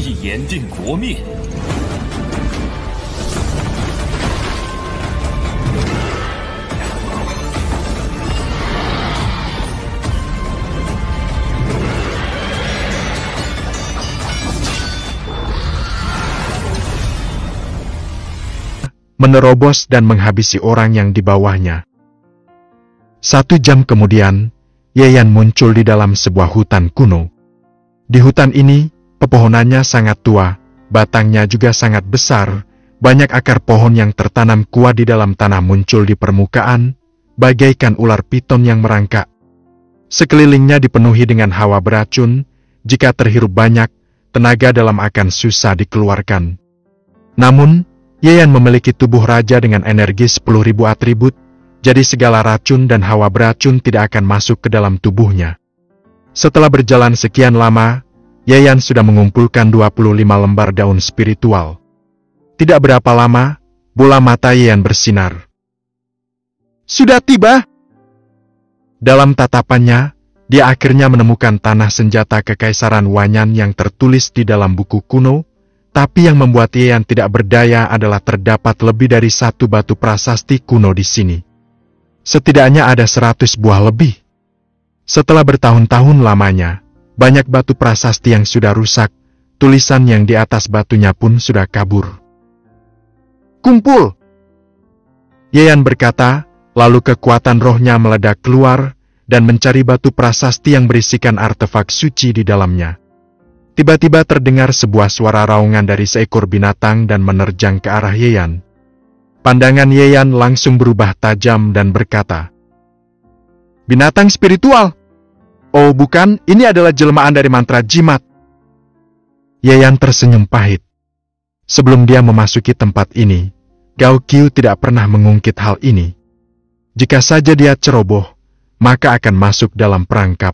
一言定国灭。Menerobos dan menghabisi orang yang di bawahnya. 1 jam kemudian, Yayan muncul di dalam sebuah hutan kuno. Di hutan ini, pepohonannya sangat tua, batangnya juga sangat besar, banyak akar pohon yang tertanam kuat di dalam tanah muncul di permukaan, bagaikan ular piton yang merangkak. Sekelilingnya dipenuhi dengan hawa beracun, jika terhirup banyak, tenaga dalam akan susah dikeluarkan. Namun, Yayan memiliki tubuh raja dengan energi 10.000 atribut, jadi segala racun dan hawa beracun tidak akan masuk ke dalam tubuhnya. Setelah berjalan sekian lama, Yayan sudah mengumpulkan 25 lembar daun spiritual. Tidak berapa lama, bola mata Yayan bersinar. Sudah tiba! Dalam tatapannya, dia akhirnya menemukan tanah senjata Kekaisaran Wanyan yang tertulis di dalam buku kuno. Tapi yang membuat Yayan tidak berdaya adalah terdapat lebih dari 1 batu prasasti kuno di sini. Setidaknya ada 100 buah lebih. Setelah bertahun-tahun lamanya, banyak batu prasasti yang sudah rusak, tulisan yang di atas batunya pun sudah kabur. Kumpul! Yayan berkata, lalu kekuatan rohnya meledak keluar, dan mencari batu prasasti yang berisikan artefak suci di dalamnya. Tiba-tiba terdengar sebuah suara raungan dari seekor binatang dan menerjang ke arah Yayan. Pandangan Yayan langsung berubah tajam dan berkata, "Binatang spiritual! Oh bukan, ini adalah jelmaan dari mantra jimat." Yayan tersenyum pahit. Sebelum dia memasuki tempat ini, Gao Qiu tidak pernah mengungkit hal ini. Jika saja dia ceroboh, maka akan masuk dalam perangkap.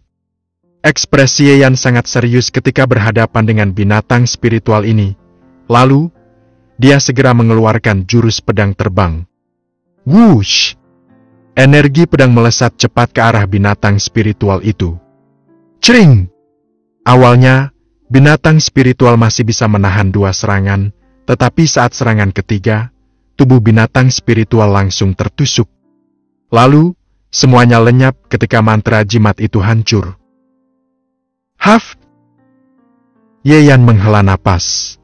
Ekspresi Yayan sangat serius ketika berhadapan dengan binatang spiritual ini. Lalu, dia segera mengeluarkan jurus pedang terbang. Wush! Energi pedang melesat cepat ke arah binatang spiritual itu. Cring! Awalnya, binatang spiritual masih bisa menahan 2 serangan, tetapi saat serangan ketiga, tubuh binatang spiritual langsung tertusuk. Lalu, semuanya lenyap ketika mantra jimat itu hancur. Haf! Yayan menghela napas.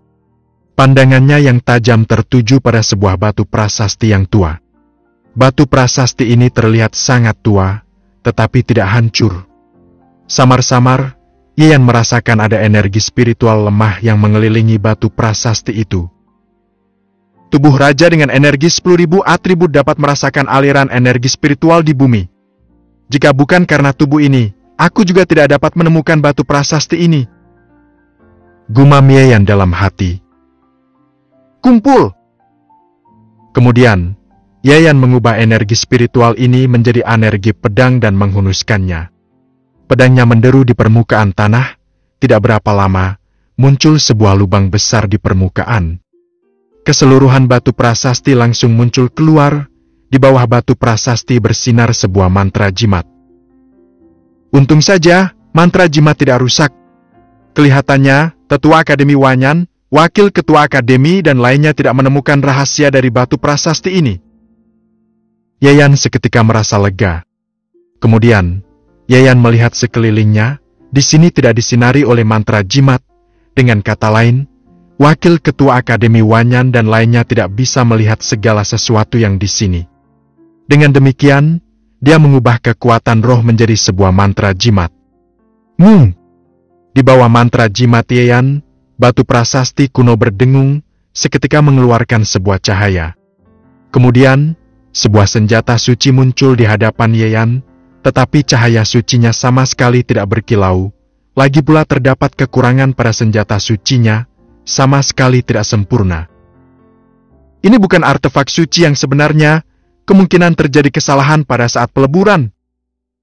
Pandangannya yang tajam tertuju pada sebuah batu prasasti yang tua. Batu prasasti ini terlihat sangat tua, tetapi tidak hancur. Samar-samar, Yayan merasakan ada energi spiritual lemah yang mengelilingi batu prasasti itu. Tubuh raja dengan energi 10.000 atribut dapat merasakan aliran energi spiritual di bumi. Jika bukan karena tubuh ini, aku juga tidak dapat menemukan batu prasasti ini. Gumam Yayan dalam hati. Kumpul! Kemudian, Yayan mengubah energi spiritual ini menjadi energi pedang dan menghunuskannya. Pedangnya menderu di permukaan tanah, tidak berapa lama, muncul sebuah lubang besar di permukaan. Keseluruhan batu prasasti langsung muncul keluar, di bawah batu prasasti bersinar sebuah mantra jimat. Untung saja, mantra jimat tidak rusak. Kelihatannya, Tetua Akademi Wanyan, Wakil Ketua Akademi dan lainnya tidak menemukan rahasia dari batu prasasti ini. Yayan seketika merasa lega. Kemudian, Yayan melihat sekelilingnya, di sini tidak disinari oleh mantra jimat. Dengan kata lain, Wakil Ketua Akademi Wanyan dan lainnya tidak bisa melihat segala sesuatu yang di sini. Dengan demikian, dia mengubah kekuatan roh menjadi sebuah mantra jimat. Di bawah mantra jimat Yayan, batu prasasti kuno berdengung, seketika mengeluarkan sebuah cahaya. Kemudian, sebuah senjata suci muncul di hadapan Yayan, tetapi cahaya sucinya sama sekali tidak berkilau. Lagi pula terdapat kekurangan pada senjata sucinya, sama sekali tidak sempurna. Ini bukan artefak suci yang sebenarnya. Kemungkinan terjadi kesalahan pada saat peleburan.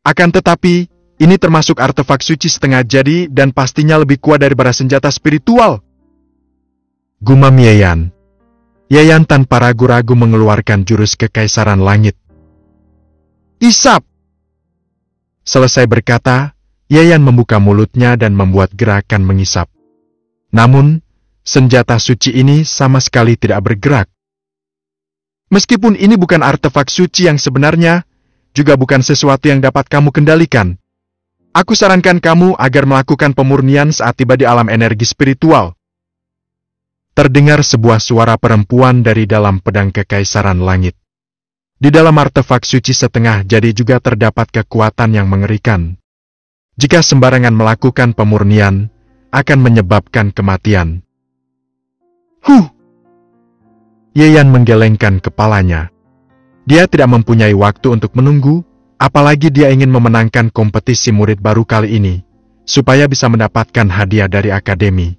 Akan tetapi, ini termasuk artefak suci setengah jadi dan pastinya lebih kuat daripada senjata spiritual. Gumam Yayan. Yayan tanpa ragu-ragu mengeluarkan jurus Kekaisaran Langit. Isap! Selesai berkata, Yayan membuka mulutnya dan membuat gerakan mengisap. Namun, senjata suci ini sama sekali tidak bergerak. Meskipun ini bukan artefak suci yang sebenarnya, juga bukan sesuatu yang dapat kamu kendalikan. Aku sarankan kamu agar melakukan pemurnian saat tiba di alam energi spiritual. Terdengar sebuah suara perempuan dari dalam pedang Kekaisaran Langit. Di dalam artefak suci setengah jadi juga terdapat kekuatan yang mengerikan. Jika sembarangan melakukan pemurnian, akan menyebabkan kematian. Yeyan menggelengkan kepalanya. Dia tidak mempunyai waktu untuk menunggu, apalagi dia ingin memenangkan kompetisi murid baru kali ini, supaya bisa mendapatkan hadiah dari akademi.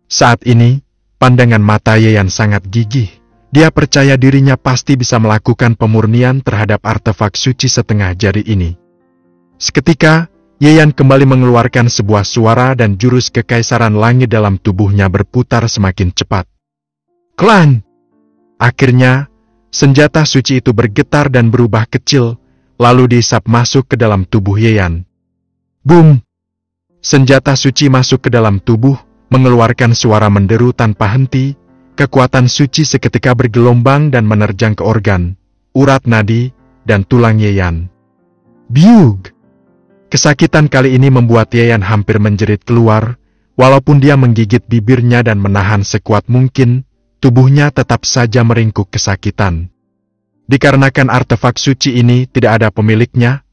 Saat ini, pandangan mata Yeyan sangat gigih. Dia percaya dirinya pasti bisa melakukan pemurnian terhadap artefak suci setengah jari ini. Seketika, Yeyan kembali mengeluarkan sebuah suara dan jurus Kekaisaran Langit dalam tubuhnya berputar semakin cepat. Klan! Akhirnya, senjata suci itu bergetar dan berubah kecil, lalu dihisap masuk ke dalam tubuh Yeyan. Boom! Senjata suci masuk ke dalam tubuh, mengeluarkan suara menderu tanpa henti. Kekuatan suci seketika bergelombang dan menerjang ke organ, urat nadi, dan tulang Yeyan. Biug! Kesakitan kali ini membuat Yeyan hampir menjerit keluar, walaupun dia menggigit bibirnya dan menahan sekuat mungkin, tubuhnya tetap saja meringkuk kesakitan. Dikarenakan artefak suci ini tidak ada pemiliknya,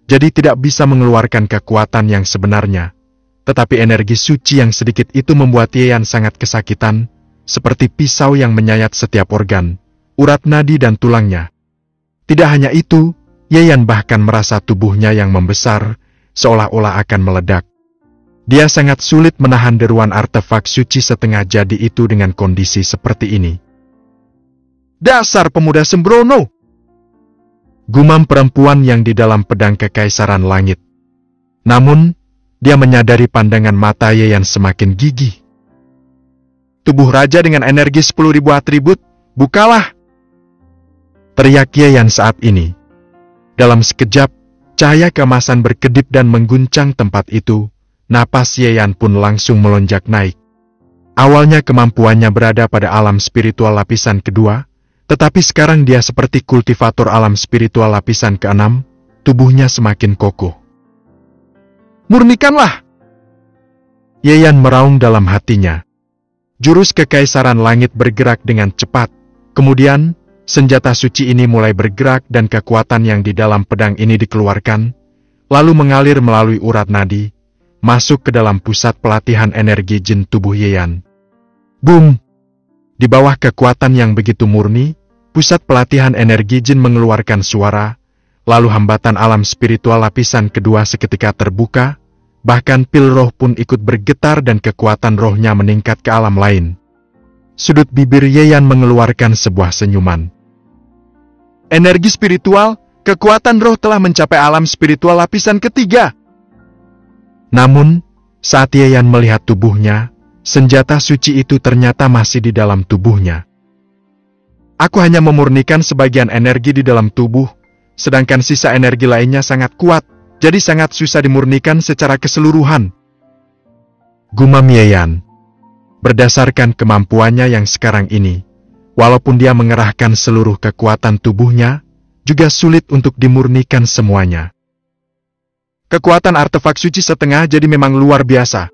jadi tidak bisa mengeluarkan kekuatan yang sebenarnya. Tetapi energi suci yang sedikit itu membuat Yeyan sangat kesakitan, seperti pisau yang menyayat setiap organ, urat nadi dan tulangnya. Tidak hanya itu, Yeyan bahkan merasa tubuhnya yang membesar, seolah-olah akan meledak. Dia sangat sulit menahan deruan artefak suci setengah jadi itu dengan kondisi seperti ini. Dasar pemuda sembrono! Gumam perempuan yang di dalam pedang Kekaisaran Langit. Namun, dia menyadari pandangan mata Yeyan semakin gigih. Tubuh raja dengan energi 10.000 atribut, bukalah! Teriak Yeyan saat ini. Dalam sekejap, cahaya keemasan berkedip dan mengguncang tempat itu. Napas Yeyan pun langsung melonjak naik. Awalnya kemampuannya berada pada alam spiritual lapisan kedua, tetapi sekarang dia seperti kultivator alam spiritual lapisan keenam, tubuhnya semakin kokoh. Murnikanlah! Yeyan meraung dalam hatinya. Jurus Kekaisaran Langit bergerak dengan cepat. Kemudian, senjata suci ini mulai bergerak dan kekuatan yang di dalam pedang ini dikeluarkan, lalu mengalir melalui urat nadi, masuk ke dalam pusat pelatihan energi jin tubuh Yeyan. Boom! Di bawah kekuatan yang begitu murni, pusat pelatihan energi jin mengeluarkan suara, lalu hambatan alam spiritual lapisan kedua seketika terbuka, bahkan pil roh pun ikut bergetar dan kekuatan rohnya meningkat ke alam lain. Sudut bibir Yeyan mengeluarkan sebuah senyuman. Energi spiritual, kekuatan roh telah mencapai alam spiritual lapisan ketiga. Namun, saat Yeyan melihat tubuhnya, senjata suci itu ternyata masih di dalam tubuhnya. Aku hanya memurnikan sebagian energi di dalam tubuh, sedangkan sisa energi lainnya sangat kuat, jadi sangat susah dimurnikan secara keseluruhan. Gumam Yeyan. Berdasarkan kemampuannya yang sekarang ini, walaupun dia mengerahkan seluruh kekuatan tubuhnya, juga sulit untuk dimurnikan semuanya. Kekuatan artefak suci setengah jadi memang luar biasa.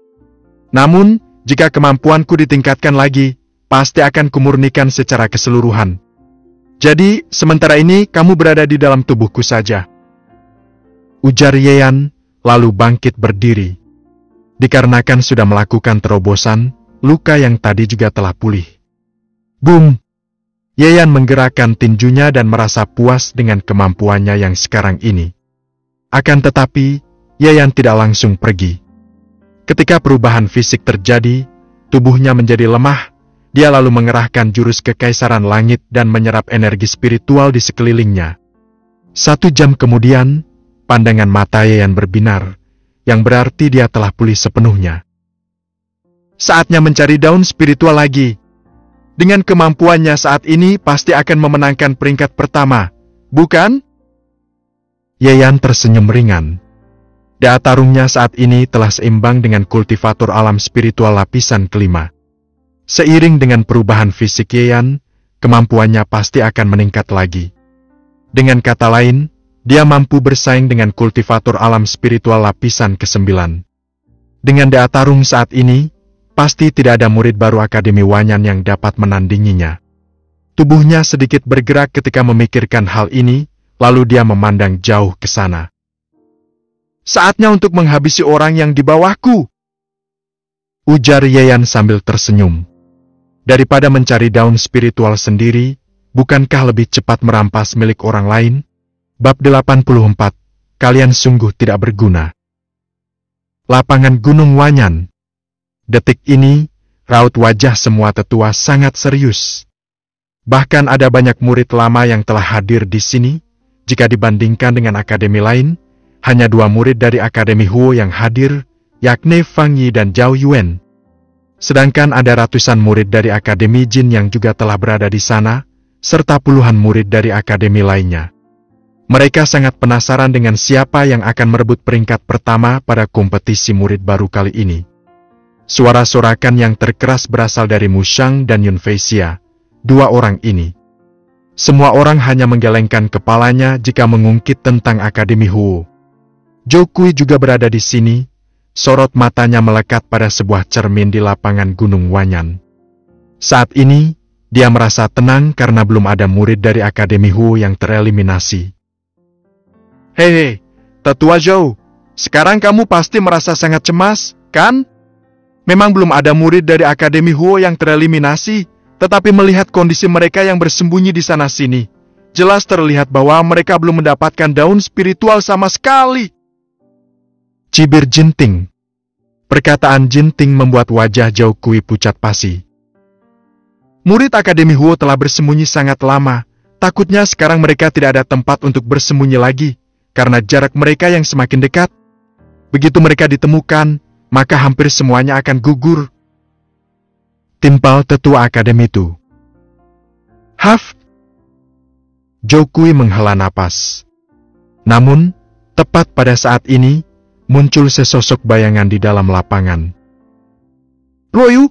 Namun, jika kemampuanku ditingkatkan lagi, pasti akan kumurnikan secara keseluruhan. Jadi, sementara ini kamu berada di dalam tubuhku saja. Ujar Yeyan, lalu bangkit berdiri. Dikarenakan sudah melakukan terobosan, luka yang tadi juga telah pulih. Boom! Yeyan menggerakkan tinjunya dan merasa puas dengan kemampuannya yang sekarang ini. Akan tetapi, Yeyan tidak langsung pergi. Ketika perubahan fisik terjadi, tubuhnya menjadi lemah, dia lalu mengerahkan jurus Kekaisaran Langit dan menyerap energi spiritual di sekelilingnya. 1 jam kemudian, pandangan mata Yeyan berbinar, yang berarti dia telah pulih sepenuhnya. Saatnya mencari daun spiritual lagi. Dengan kemampuannya saat ini pasti akan memenangkan peringkat pertama, bukan? Yeyan tersenyum ringan. Daya tarungnya saat ini telah seimbang dengan kultivator alam spiritual lapisan kelima. Seiring dengan perubahan fisik Yeyan, kemampuannya pasti akan meningkat lagi. Dengan kata lain, dia mampu bersaing dengan kultivator alam spiritual lapisan ke-9. Dengan daya tarung saat ini, pasti tidak ada murid baru Akademi Wanyan yang dapat menandinginya. Tubuhnya sedikit bergerak ketika memikirkan hal ini, lalu dia memandang jauh ke sana. Saatnya untuk menghabisi orang yang di bawahku, ujar Yeyan sambil tersenyum. Daripada mencari daun spiritual sendiri, bukankah lebih cepat merampas milik orang lain? Bab 84, kalian sungguh tidak berguna. Lapangan Gunung Wanyan. Detik ini, raut wajah semua tetua sangat serius. Bahkan ada banyak murid lama yang telah hadir di sini. Jika dibandingkan dengan akademi lain, hanya 2 murid dari Akademi Huo yang hadir, yakni Fang Yi dan Zhao Yuan. Sedangkan ada ratusan murid dari Akademi Jin yang juga telah berada di sana, serta puluhan murid dari akademi lainnya. Mereka sangat penasaran dengan siapa yang akan merebut peringkat pertama pada kompetisi murid baru kali ini. Suara sorakan yang terkeras berasal dari Mu Shang dan Yun Feixia, 2 orang ini. Semua orang hanya menggelengkan kepalanya jika mengungkit tentang Akademi Huo. Zhou Kui juga berada di sini. Sorot matanya melekat pada sebuah cermin di lapangan Gunung Wanyan. Saat ini, dia merasa tenang karena belum ada murid dari Akademi Huo yang tereliminasi. Hei, Tetua Zhou, sekarang kamu pasti merasa sangat cemas, kan? Memang belum ada murid dari Akademi Huo yang tereliminasi, tetapi melihat kondisi mereka yang bersembunyi di sana-sini, jelas terlihat bahwa mereka belum mendapatkan daun spiritual sama sekali. Cibir Jinting. Perkataan Jinting membuat wajah Zhou Kui pucat pasi. Murid Akademi Huo telah bersembunyi sangat lama. Takutnya sekarang mereka tidak ada tempat untuk bersembunyi lagi, karena jarak mereka yang semakin dekat. Begitu mereka ditemukan, maka hampir semuanya akan gugur. Timpal tetua akademi itu. Haf! Zhou Kui menghela napas. Namun, tepat pada saat ini, muncul sesosok bayangan di dalam lapangan. Ruoyu!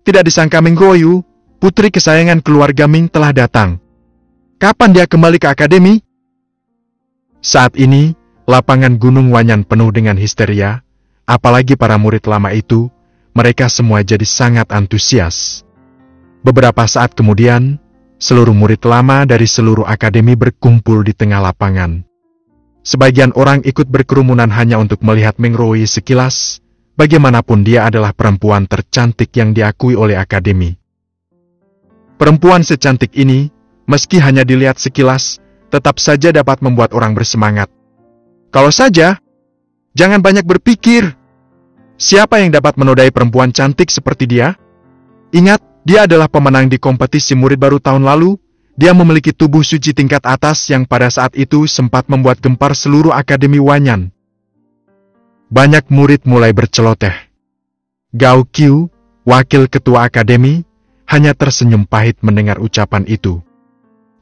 Tidak disangka Ming Ruoyu, putri kesayangan keluarga Ming telah datang. Kapan dia kembali ke akademi? Saat ini, lapangan Gunung Wanyan penuh dengan histeria, apalagi para murid lama itu, mereka semua jadi sangat antusias. Beberapa saat kemudian, seluruh murid lama dari seluruh akademi berkumpul di tengah lapangan. Sebagian orang ikut berkerumunan hanya untuk melihat Meng Ruoyu sekilas, bagaimanapun dia adalah perempuan tercantik yang diakui oleh akademi. Perempuan secantik ini, meski hanya dilihat sekilas, tetap saja dapat membuat orang bersemangat. Kalau saja, jangan banyak berpikir. Siapa yang dapat menodai perempuan cantik seperti dia? Ingat, dia adalah pemenang di kompetisi murid baru tahun lalu. Dia memiliki tubuh suci tingkat atas yang pada saat itu sempat membuat gempar seluruh Akademi Wanyan. Banyak murid mulai berceloteh. Gao Qiu, wakil ketua akademi, hanya tersenyum pahit mendengar ucapan itu.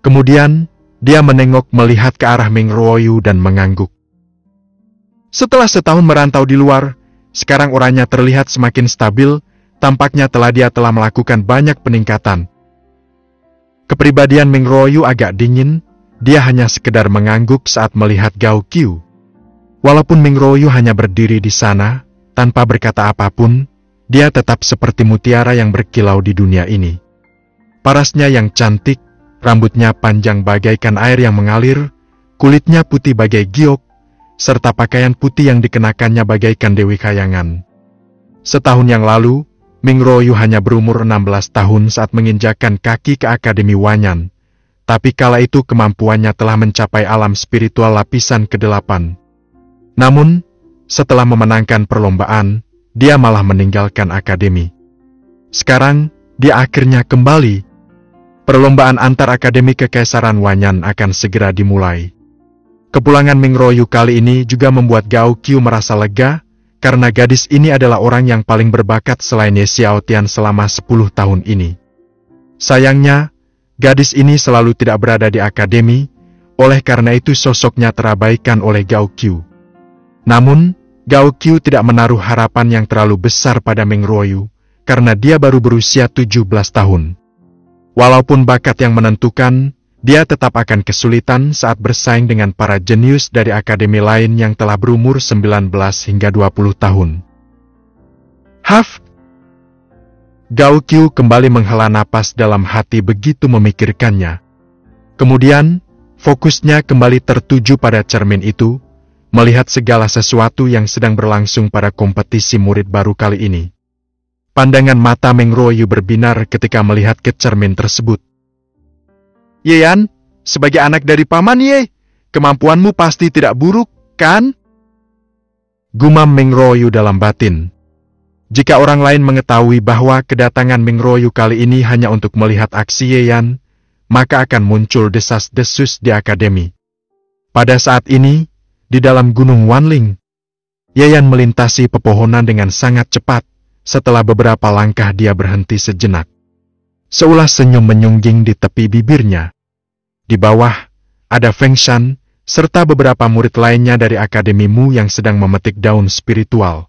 Kemudian, dia menengok melihat ke arah Meng Ruoyu dan mengangguk. Setelah setahun merantau di luar, sekarang orangnya terlihat semakin stabil, tampaknya dia telah melakukan banyak peningkatan. Kepribadian Meng Ruoyu agak dingin, dia hanya sekedar mengangguk saat melihat Gao Qiu. Walaupun Meng Ruoyu hanya berdiri di sana, tanpa berkata apapun, dia tetap seperti mutiara yang berkilau di dunia ini. Parasnya yang cantik, rambutnya panjang bagaikan air yang mengalir, kulitnya putih bagai giok, serta pakaian putih yang dikenakannya bagaikan Dewi Kayangan. Setahun yang lalu, Meng Ruoyu hanya berumur 16 tahun saat menginjakkan kaki ke Akademi Wanyan, tapi kala itu kemampuannya telah mencapai alam spiritual lapisan ke-8. Namun, setelah memenangkan perlombaan, dia malah meninggalkan akademi. Sekarang, dia akhirnya kembali. Perlombaan antar akademi Kekaisaran Wanyan akan segera dimulai. Kepulangan Meng Ruoyu kali ini juga membuat Gao Qiu merasa lega, karena gadis ini adalah orang yang paling berbakat selain Ye Xiaotian selama 10 tahun ini. Sayangnya, gadis ini selalu tidak berada di akademi, oleh karena itu sosoknya terabaikan oleh Gao Qiu. Namun, Gao Qiu tidak menaruh harapan yang terlalu besar pada Meng Ruoyu, karena dia baru berusia 17 tahun. Walaupun bakat yang menentukan, dia tetap akan kesulitan saat bersaing dengan para jenius dari akademi lain yang telah berumur 19 hingga 20 tahun. Haf! Gao Qiu kembali menghela napas dalam hati begitu memikirkannya. Kemudian, fokusnya kembali tertuju pada cermin itu, melihat segala sesuatu yang sedang berlangsung pada kompetisi murid baru kali ini. Pandangan mata Meng Ruoyu berbinar ketika melihat ke cermin tersebut. Ye Yan, sebagai anak dari Paman Ye, kemampuanmu pasti tidak buruk, kan? Gumam Meng Ruoyu dalam batin. Jika orang lain mengetahui bahwa kedatangan Meng Ruoyu kali ini hanya untuk melihat aksi Ye Yan, maka akan muncul desas-desus di akademi. Pada saat ini, di dalam Gunung Wanling, Ye Yan melintasi pepohonan dengan sangat cepat. Setelah beberapa langkah dia berhenti sejenak. Seulas senyum menyungging di tepi bibirnya. Di bawah, ada Feng Shan, serta beberapa murid lainnya dari akademimu yang sedang memetik daun spiritual.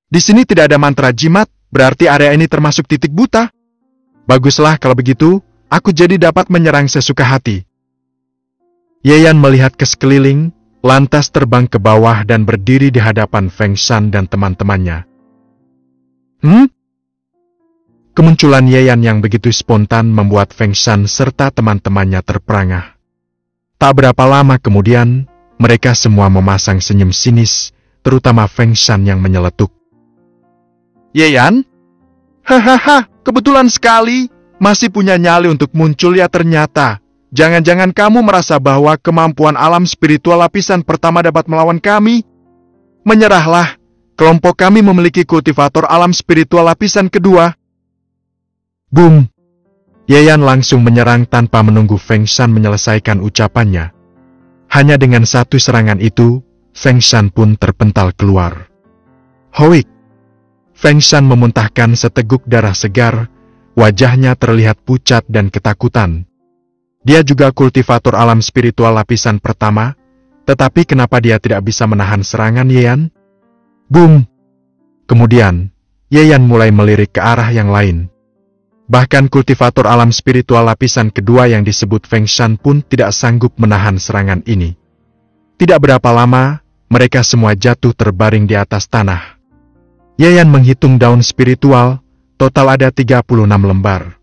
Di sini tidak ada mantra jimat, berarti area ini termasuk titik buta. Baguslah kalau begitu, aku jadi dapat menyerang sesuka hati. Ye Yan melihat ke sekeliling, lantas terbang ke bawah dan berdiri di hadapan Feng Shan dan teman-temannya. Kemunculan Ye Yan yang begitu spontan membuat Feng Shan serta teman-temannya terperangah. Tak berapa lama kemudian, mereka semua memasang senyum sinis, terutama Feng Shan yang menyeletuk. Ye Yan? Hahaha, kebetulan sekali, masih punya nyali untuk muncul ya ternyata. Jangan-jangan kamu merasa bahwa kemampuan alam spiritual lapisan pertama dapat melawan kami? Menyerahlah. Kelompok kami memiliki kultivator alam spiritual lapisan kedua. Boom! Ye Yan langsung menyerang tanpa menunggu Feng Shan menyelesaikan ucapannya. Hanya dengan satu serangan itu, Feng Shan pun terpental keluar. Hoik! Feng Shan memuntahkan seteguk darah segar, wajahnya terlihat pucat dan ketakutan. Dia juga kultivator alam spiritual lapisan pertama, tetapi kenapa dia tidak bisa menahan serangan Ye Yan? Boom! Kemudian, Ye Yan mulai melirik ke arah yang lain. Bahkan kultivator alam spiritual lapisan kedua yang disebut Feng Shan pun tidak sanggup menahan serangan ini. Tidak berapa lama, mereka semua jatuh terbaring di atas tanah. Ye Yan menghitung daun spiritual, total ada 36 lembar.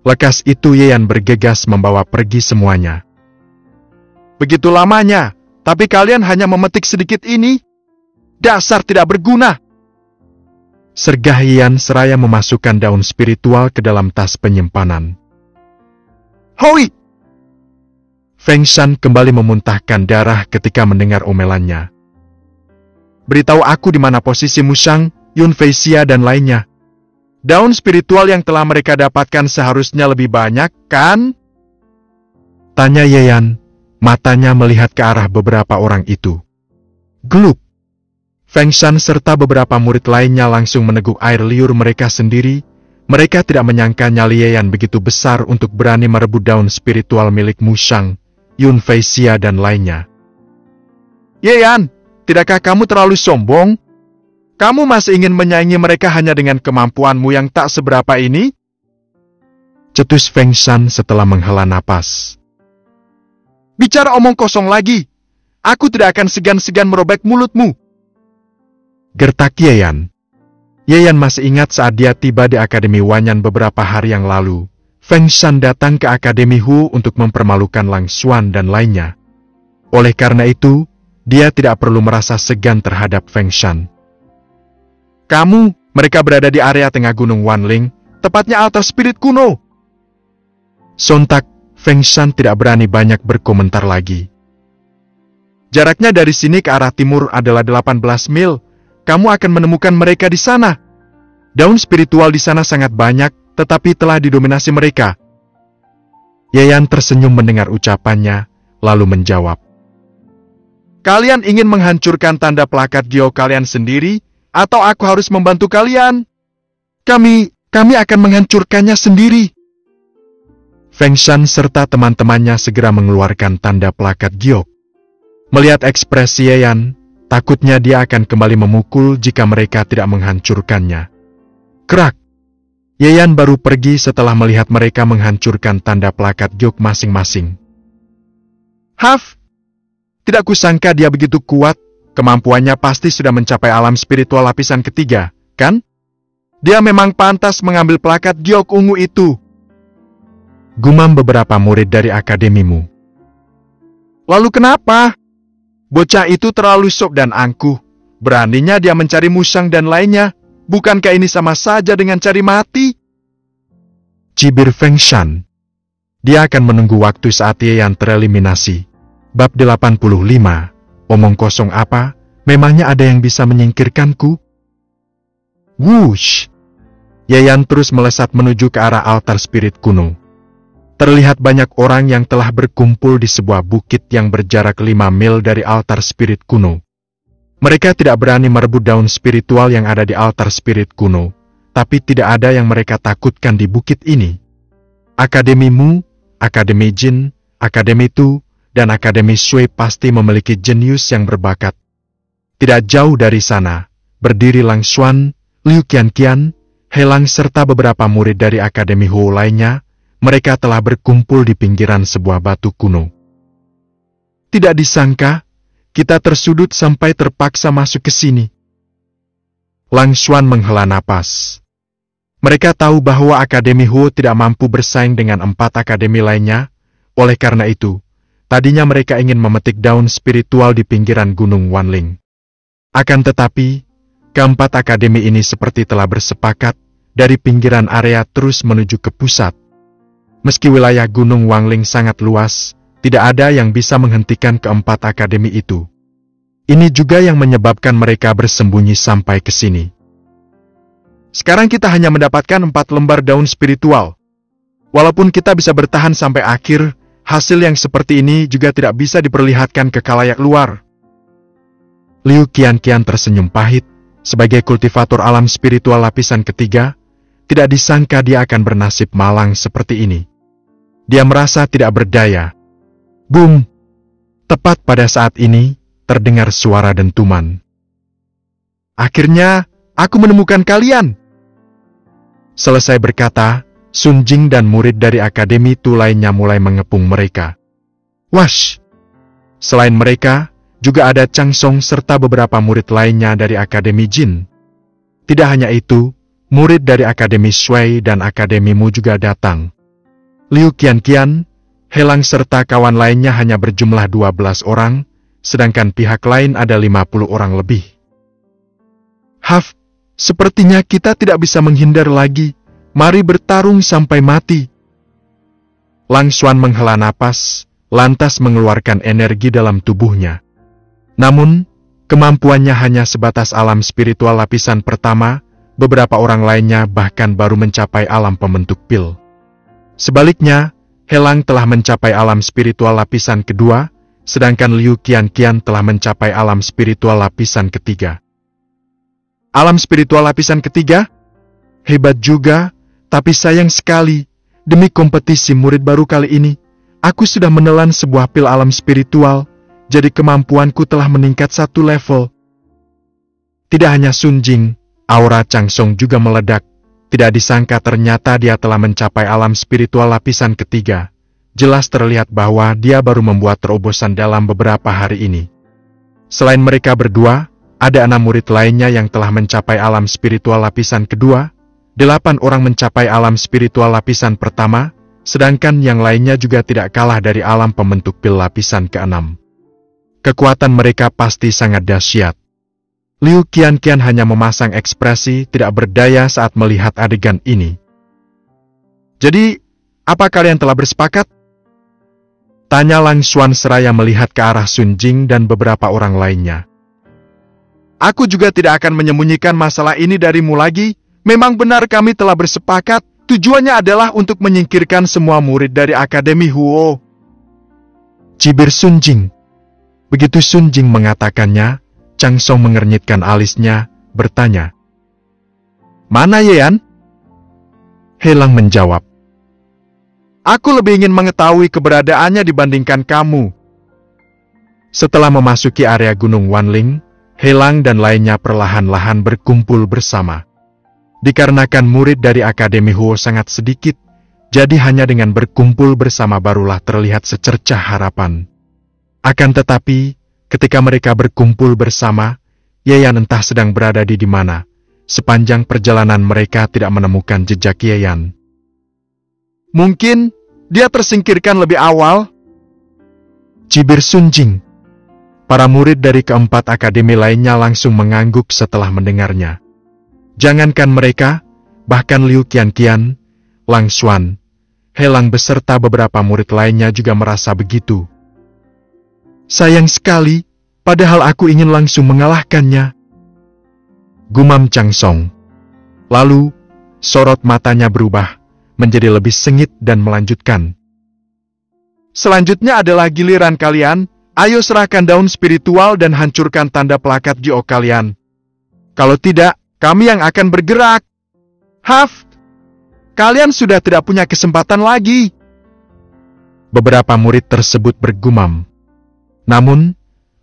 Lekas itu Ye Yan bergegas membawa pergi semuanya. Begitu lamanya, tapi kalian hanya memetik sedikit ini? Dasar tidak berguna! Sergah Ye Yan seraya memasukkan daun spiritual ke dalam tas penyimpanan. Hoi! Feng Shan kembali memuntahkan darah ketika mendengar omelannya. Beritahu aku di mana posisi Mushang, Yun Feixia dan lainnya. Daun spiritual yang telah mereka dapatkan seharusnya lebih banyak, kan? Tanya Ye Yan, matanya melihat ke arah beberapa orang itu. Gelup! Feng Shan serta beberapa murid lainnya langsung meneguk air liur mereka sendiri. Mereka tidak menyangka nyali Ye Yan begitu besar untuk berani merebut daun spiritual milik Mushang, Yun Feixia dan lainnya. Ye Yan, tidakkah kamu terlalu sombong? Kamu masih ingin menyaingi mereka hanya dengan kemampuanmu yang tak seberapa ini? Cetus Feng Shan setelah menghela napas. Bicara omong kosong lagi. Aku tidak akan segan-segan merobek mulutmu. Gertak Ye Yan. Ye Yan masih ingat saat dia tiba di Akademi Wanyan beberapa hari yang lalu. Feng Shan datang ke Akademi Hu untuk mempermalukan Lang Xuan dan lainnya. Oleh karena itu, dia tidak perlu merasa segan terhadap Feng Shan. Mereka berada di area tengah Gunung Wanling, tepatnya altar spirit kuno. Sontak, Feng Shan tidak berani banyak berkomentar lagi. Jaraknya dari sini ke arah timur adalah 18 mil. Kamu akan menemukan mereka di sana. Daun spiritual di sana sangat banyak, tetapi telah didominasi mereka. Ye Yan tersenyum mendengar ucapannya, lalu menjawab. Kalian ingin menghancurkan tanda plakat Gio kalian sendiri, atau aku harus membantu kalian? Kami akan menghancurkannya sendiri. Feng Shan serta teman-temannya segera mengeluarkan tanda plakat Giok. Melihat ekspresi Ye Yan, takutnya dia akan kembali memukul jika mereka tidak menghancurkannya. Kerak! Yayan baru pergi setelah melihat mereka menghancurkan tanda plakat giok masing-masing. Haf! Tidak kusangka dia begitu kuat, kemampuannya pasti sudah mencapai alam spiritual lapisan ketiga, kan? Dia memang pantas mengambil plakat giok ungu itu. Gumam beberapa murid dari akademimu. Lalu kenapa? Bocah itu terlalu sok dan angkuh. Beraninya dia mencari musang dan lainnya. Bukankah ini sama saja dengan cari mati? Cibir Feng Shan. Dia akan menunggu waktu saat Yayan tereliminasi. Bab 85. Omong kosong apa? Memangnya ada yang bisa menyingkirkanku? Wush! Yayan terus melesat menuju ke arah altar spirit kuno. Terlihat banyak orang yang telah berkumpul di sebuah bukit yang berjarak 5 mil dari altar spirit kuno. Mereka tidak berani merebut daun spiritual yang ada di altar spirit kuno, tapi tidak ada yang mereka takutkan di bukit ini. Akademimu, Akademi Jin, Akademi Tu, dan Akademi Shui pasti memiliki jenius yang berbakat. Tidak jauh dari sana, berdiri Lang Xuan, Liu Qianqian, Helang serta beberapa murid dari Akademi Hou lainnya. Mereka telah berkumpul di pinggiran sebuah batu kuno. Tidak disangka, kita tersudut sampai terpaksa masuk ke sini. Lang Xuan menghela napas. Mereka tahu bahwa Akademi Hou tidak mampu bersaing dengan 4 akademi lainnya, oleh karena itu, tadinya mereka ingin memetik daun spiritual di pinggiran Gunung Wanling. Akan tetapi, keempat akademi ini seperti telah bersepakat, dari pinggiran area terus menuju ke pusat. Meski wilayah Gunung Wanling sangat luas, tidak ada yang bisa menghentikan keempat akademi itu. Ini juga yang menyebabkan mereka bersembunyi sampai ke sini. Sekarang kita hanya mendapatkan 4 lembar daun spiritual. Walaupun kita bisa bertahan sampai akhir, hasil yang seperti ini juga tidak bisa diperlihatkan ke khalayak luar. Liu Qianqian tersenyum pahit. Sebagai kultivator alam spiritual lapisan ketiga, tidak disangka dia akan bernasib malang seperti ini. Dia merasa tidak berdaya. Boom! Tepat pada saat ini, terdengar suara dentuman. Akhirnya, aku menemukan kalian! Selesai berkata, Sun Jing dan murid dari akademi Tu lainnya mulai mengepung mereka. Wash! Selain mereka, juga ada Chang Song serta beberapa murid lainnya dari Akademi Jin. Tidak hanya itu, murid dari Akademi Shui dan Akademimu juga datang. Liu Qianqian, Helang serta kawan lainnya hanya berjumlah 12 orang, sedangkan pihak lain ada 50 orang lebih. Haf, sepertinya kita tidak bisa menghindar lagi. Mari bertarung sampai mati. Lang Xuan menghela napas, lantas mengeluarkan energi dalam tubuhnya. Namun, kemampuannya hanya sebatas alam spiritual lapisan pertama, beberapa orang lainnya bahkan baru mencapai alam pembentuk pil. Sebaliknya, Helang telah mencapai alam spiritual lapisan kedua, sedangkan Liu Qianqian telah mencapai alam spiritual lapisan ketiga. Alam spiritual lapisan ketiga? Hebat juga, tapi sayang sekali, demi kompetisi murid baru kali ini, aku sudah menelan sebuah pil alam spiritual, jadi kemampuanku telah meningkat 1 level. Tidak hanya Sun Jing, aura Chang Song juga meledak. Tidak disangka ternyata dia telah mencapai alam spiritual lapisan ketiga. Jelas terlihat bahwa dia baru membuat terobosan dalam beberapa hari ini. Selain mereka berdua, ada 6 murid lainnya yang telah mencapai alam spiritual lapisan kedua, 8 orang mencapai alam spiritual lapisan pertama, sedangkan yang lainnya juga tidak kalah dari alam pembentuk pil lapisan ke-6. Kekuatan mereka pasti sangat dahsyat. Liu Qianqian hanya memasang ekspresi tidak berdaya saat melihat adegan ini. Jadi, apa kalian telah bersepakat? Tanya Lang Xuan seraya melihat ke arah Sun Jing dan beberapa orang lainnya. Aku juga tidak akan menyembunyikan masalah ini darimu lagi. Memang benar kami telah bersepakat. Tujuannya adalah untuk menyingkirkan semua murid dari Akademi Huo. Cibir Sun Jing. Begitu Sun Jing mengatakannya, Chang Song mengernyitkan alisnya, bertanya. Mana Yayan? Helang menjawab. Aku lebih ingin mengetahui keberadaannya dibandingkan kamu. Setelah memasuki area Gunung Wanling, Helang dan lainnya perlahan-lahan berkumpul bersama. Dikarenakan murid dari Akademi Huo sangat sedikit, jadi hanya dengan berkumpul bersama barulah terlihat secercah harapan. Akan tetapi, ketika mereka berkumpul bersama, Yayan entah sedang berada di mana. Sepanjang perjalanan mereka tidak menemukan jejak Yayan. Mungkin dia tersingkirkan lebih awal, cibir Sun Jing. Para murid dari keempat akademi lainnya langsung mengangguk setelah mendengarnya. Jangankan mereka, bahkan Liu Qianqian, Lang Xuan, Helang beserta beberapa murid lainnya juga merasa begitu. Sayang sekali, padahal aku ingin langsung mengalahkannya, gumam Chang Song. Lalu, sorot matanya berubah, menjadi lebih sengit dan melanjutkan. Selanjutnya adalah giliran kalian, ayo serahkan daun spiritual dan hancurkan tanda pelakat Gio kalian. Kalau tidak, kami yang akan bergerak. Haf! Kalian sudah tidak punya kesempatan lagi. Beberapa murid tersebut bergumam. Namun,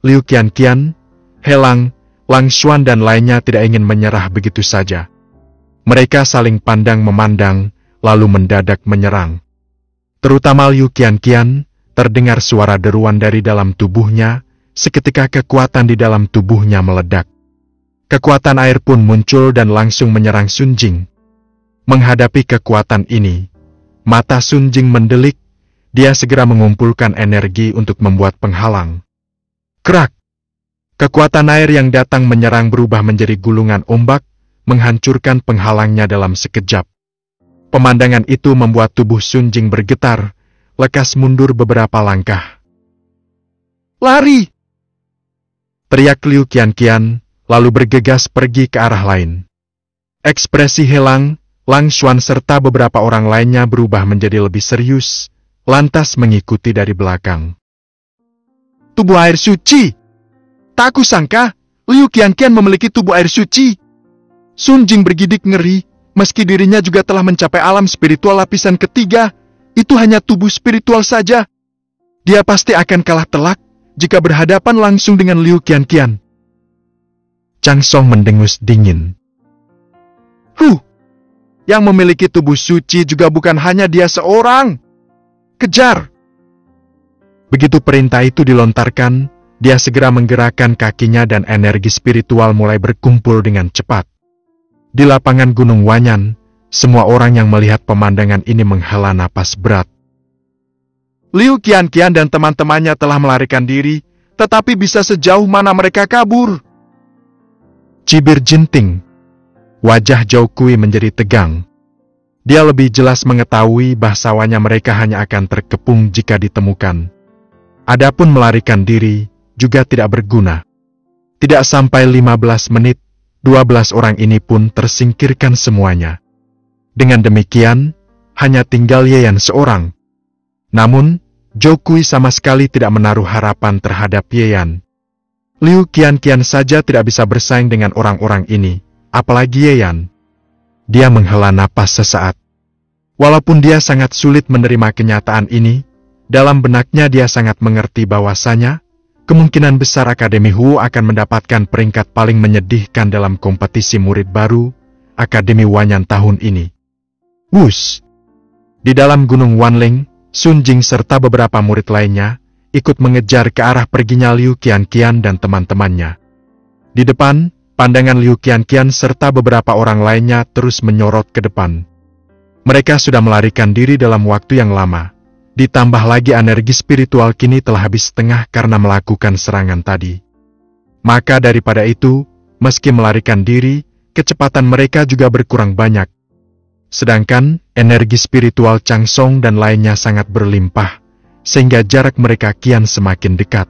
Liu Qianqian, Helang, Lang Xuan dan lainnya tidak ingin menyerah begitu saja. Mereka saling pandang memandang, lalu mendadak menyerang. Terutama Liu Qianqian, terdengar suara deruan dari dalam tubuhnya, seketika kekuatan di dalam tubuhnya meledak. Kekuatan air pun muncul dan langsung menyerang Sun Jing. Menghadapi kekuatan ini, mata Sun Jing mendelik, dia segera mengumpulkan energi untuk membuat penghalang. Kerak! Kekuatan air yang datang menyerang berubah menjadi gulungan ombak, menghancurkan penghalangnya dalam sekejap. Pemandangan itu membuat tubuh Sun Jing bergetar, lekas mundur beberapa langkah. Lari! Teriak Liu Qianqian, lalu bergegas pergi ke arah lain. Ekspresi Helang, Lang Xuan serta beberapa orang lainnya berubah menjadi lebih serius, lantas mengikuti dari belakang. Tubuh air suci! Tak kusangka, Liu Qianqian memiliki tubuh air suci. Sun Jing bergidik ngeri, meski dirinya juga telah mencapai alam spiritual lapisan ketiga, itu hanya tubuh spiritual saja. Dia pasti akan kalah telak jika berhadapan langsung dengan Liu Qianqian. Chang Song mendengus dingin. Yang memiliki tubuh suci juga bukan hanya dia seorang. Kejar! Begitu perintah itu dilontarkan, dia segera menggerakkan kakinya dan energi spiritual mulai berkumpul dengan cepat. Di lapangan Gunung Wanyan, semua orang yang melihat pemandangan ini menghela napas berat. Liu Qianqian dan teman-temannya telah melarikan diri, tetapi bisa sejauh mana mereka kabur? Cibir Jinting. Wajah Zhao Kui menjadi tegang. Dia lebih jelas mengetahui bahsawanya mereka hanya akan terkepung jika ditemukan. Adapun melarikan diri juga tidak berguna. Tidak sampai 15 menit, 12 orang ini pun tersingkirkan semuanya. Dengan demikian, hanya tinggal Yayan seorang. Namun, Zhao Kui sama sekali tidak menaruh harapan terhadap Yayan. Liu Qianqian saja tidak bisa bersaing dengan orang-orang ini, apalagi Yayan. Dia menghela napas sesaat. Walaupun dia sangat sulit menerima kenyataan ini, dalam benaknya dia sangat mengerti bahwasanya, kemungkinan besar Akademi Huo akan mendapatkan peringkat paling menyedihkan dalam kompetisi murid baru, Akademi Wanyan tahun ini. Wush! Di dalam Gunung Wanling, Sun Jing serta beberapa murid lainnya, ikut mengejar ke arah perginya Liu Qianqian dan teman-temannya. Di depan, pandangan Liu Qianqian serta beberapa orang lainnya terus menyorot ke depan. Mereka sudah melarikan diri dalam waktu yang lama. Ditambah lagi energi spiritual kini telah habis setengah karena melakukan serangan tadi. Maka daripada itu, meski melarikan diri, kecepatan mereka juga berkurang banyak. Sedangkan, energi spiritual Chang Song dan lainnya sangat berlimpah, sehingga jarak mereka kian semakin dekat.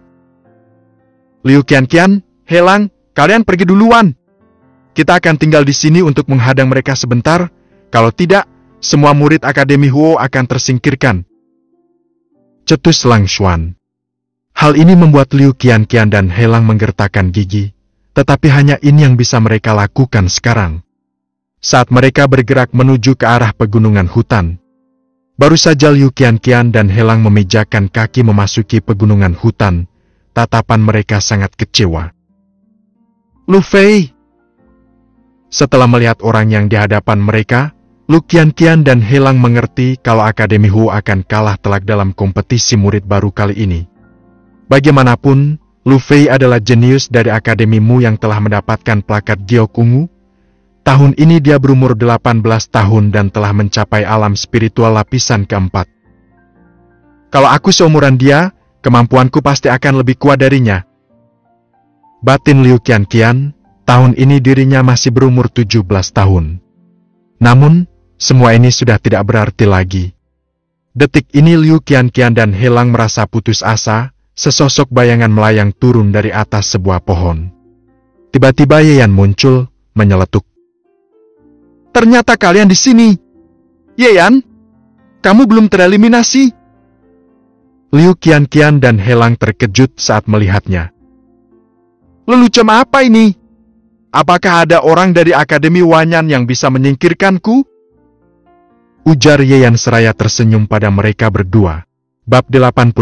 Liu Qianqian, Helang, kalian pergi duluan. Kita akan tinggal di sini untuk menghadang mereka sebentar, kalau tidak, semua murid Akademi Huo akan tersingkirkan. Cetus Lang Xuan. Hal ini membuat Liu Qianqian dan Helang menggertakkan gigi, tetapi hanya ini yang bisa mereka lakukan sekarang. Saat mereka bergerak menuju ke arah pegunungan hutan, baru saja Liu Qianqian dan Helang memijakkan kaki memasuki pegunungan hutan, tatapan mereka sangat kecewa. Lu Fei! Setelah melihat orang yang di hadapan mereka, Lu Qianqian dan Helang mengerti kalau Akademi Hu akan kalah telak dalam kompetisi murid baru kali ini. Bagaimanapun, Lu Fei adalah jenius dari Akademi Mu yang telah mendapatkan plakat giok ungu. Tahun ini dia berumur 18 tahun dan telah mencapai alam spiritual lapisan keempat. Kalau aku seumuran dia, kemampuanku pasti akan lebih kuat darinya. Batin Liu Qianqian, tahun ini dirinya masih berumur 17 tahun. Namun, semua ini sudah tidak berarti lagi. Detik ini Liu Qianqian dan Helang merasa putus asa, sesosok bayangan melayang turun dari atas sebuah pohon. Tiba-tiba Yeyan muncul, menyeletuk. Ternyata kalian di sini. Yeyan, kamu belum tereliminasi. Liu Qianqian dan Helang terkejut saat melihatnya. Lelucon apa ini? Apakah ada orang dari Akademi Wanyan yang bisa menyingkirkanku? Ujar Yeyan seraya tersenyum pada mereka berdua. Bab 86,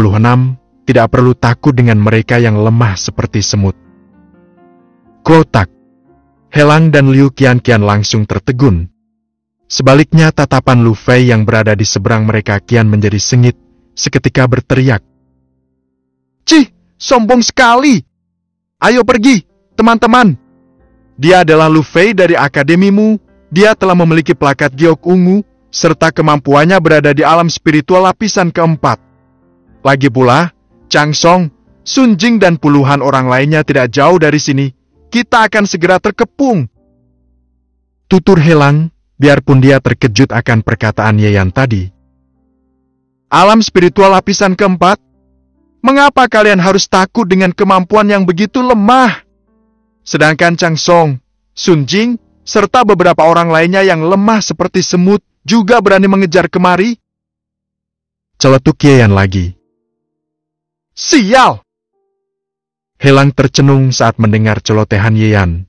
tidak perlu takut dengan mereka yang lemah seperti semut. Klotak. Helang dan Liu Qianqian langsung tertegun. Sebaliknya tatapan Lu Fei yang berada di seberang mereka kian menjadi sengit, seketika berteriak. Cih, sombong sekali! Ayo pergi, teman-teman! Dia adalah Lu Fei dari Akademimu, dia telah memiliki plakat giok ungu, serta kemampuannya berada di alam spiritual lapisan keempat. Lagi pula, Chang Song, Sun Jing dan puluhan orang lainnya tidak jauh dari sini. Kita akan segera terkepung. Tutur Helang, biarpun dia terkejut akan perkataan Yeyan tadi. Alam spiritual lapisan keempat? Mengapa kalian harus takut dengan kemampuan yang begitu lemah? Sedangkan Chang Song, Sun Jing, serta beberapa orang lainnya yang lemah seperti semut juga berani mengejar kemari? Celetuk Yeyan lagi. Sial! Helang tercenung saat mendengar celotehan Yeyan.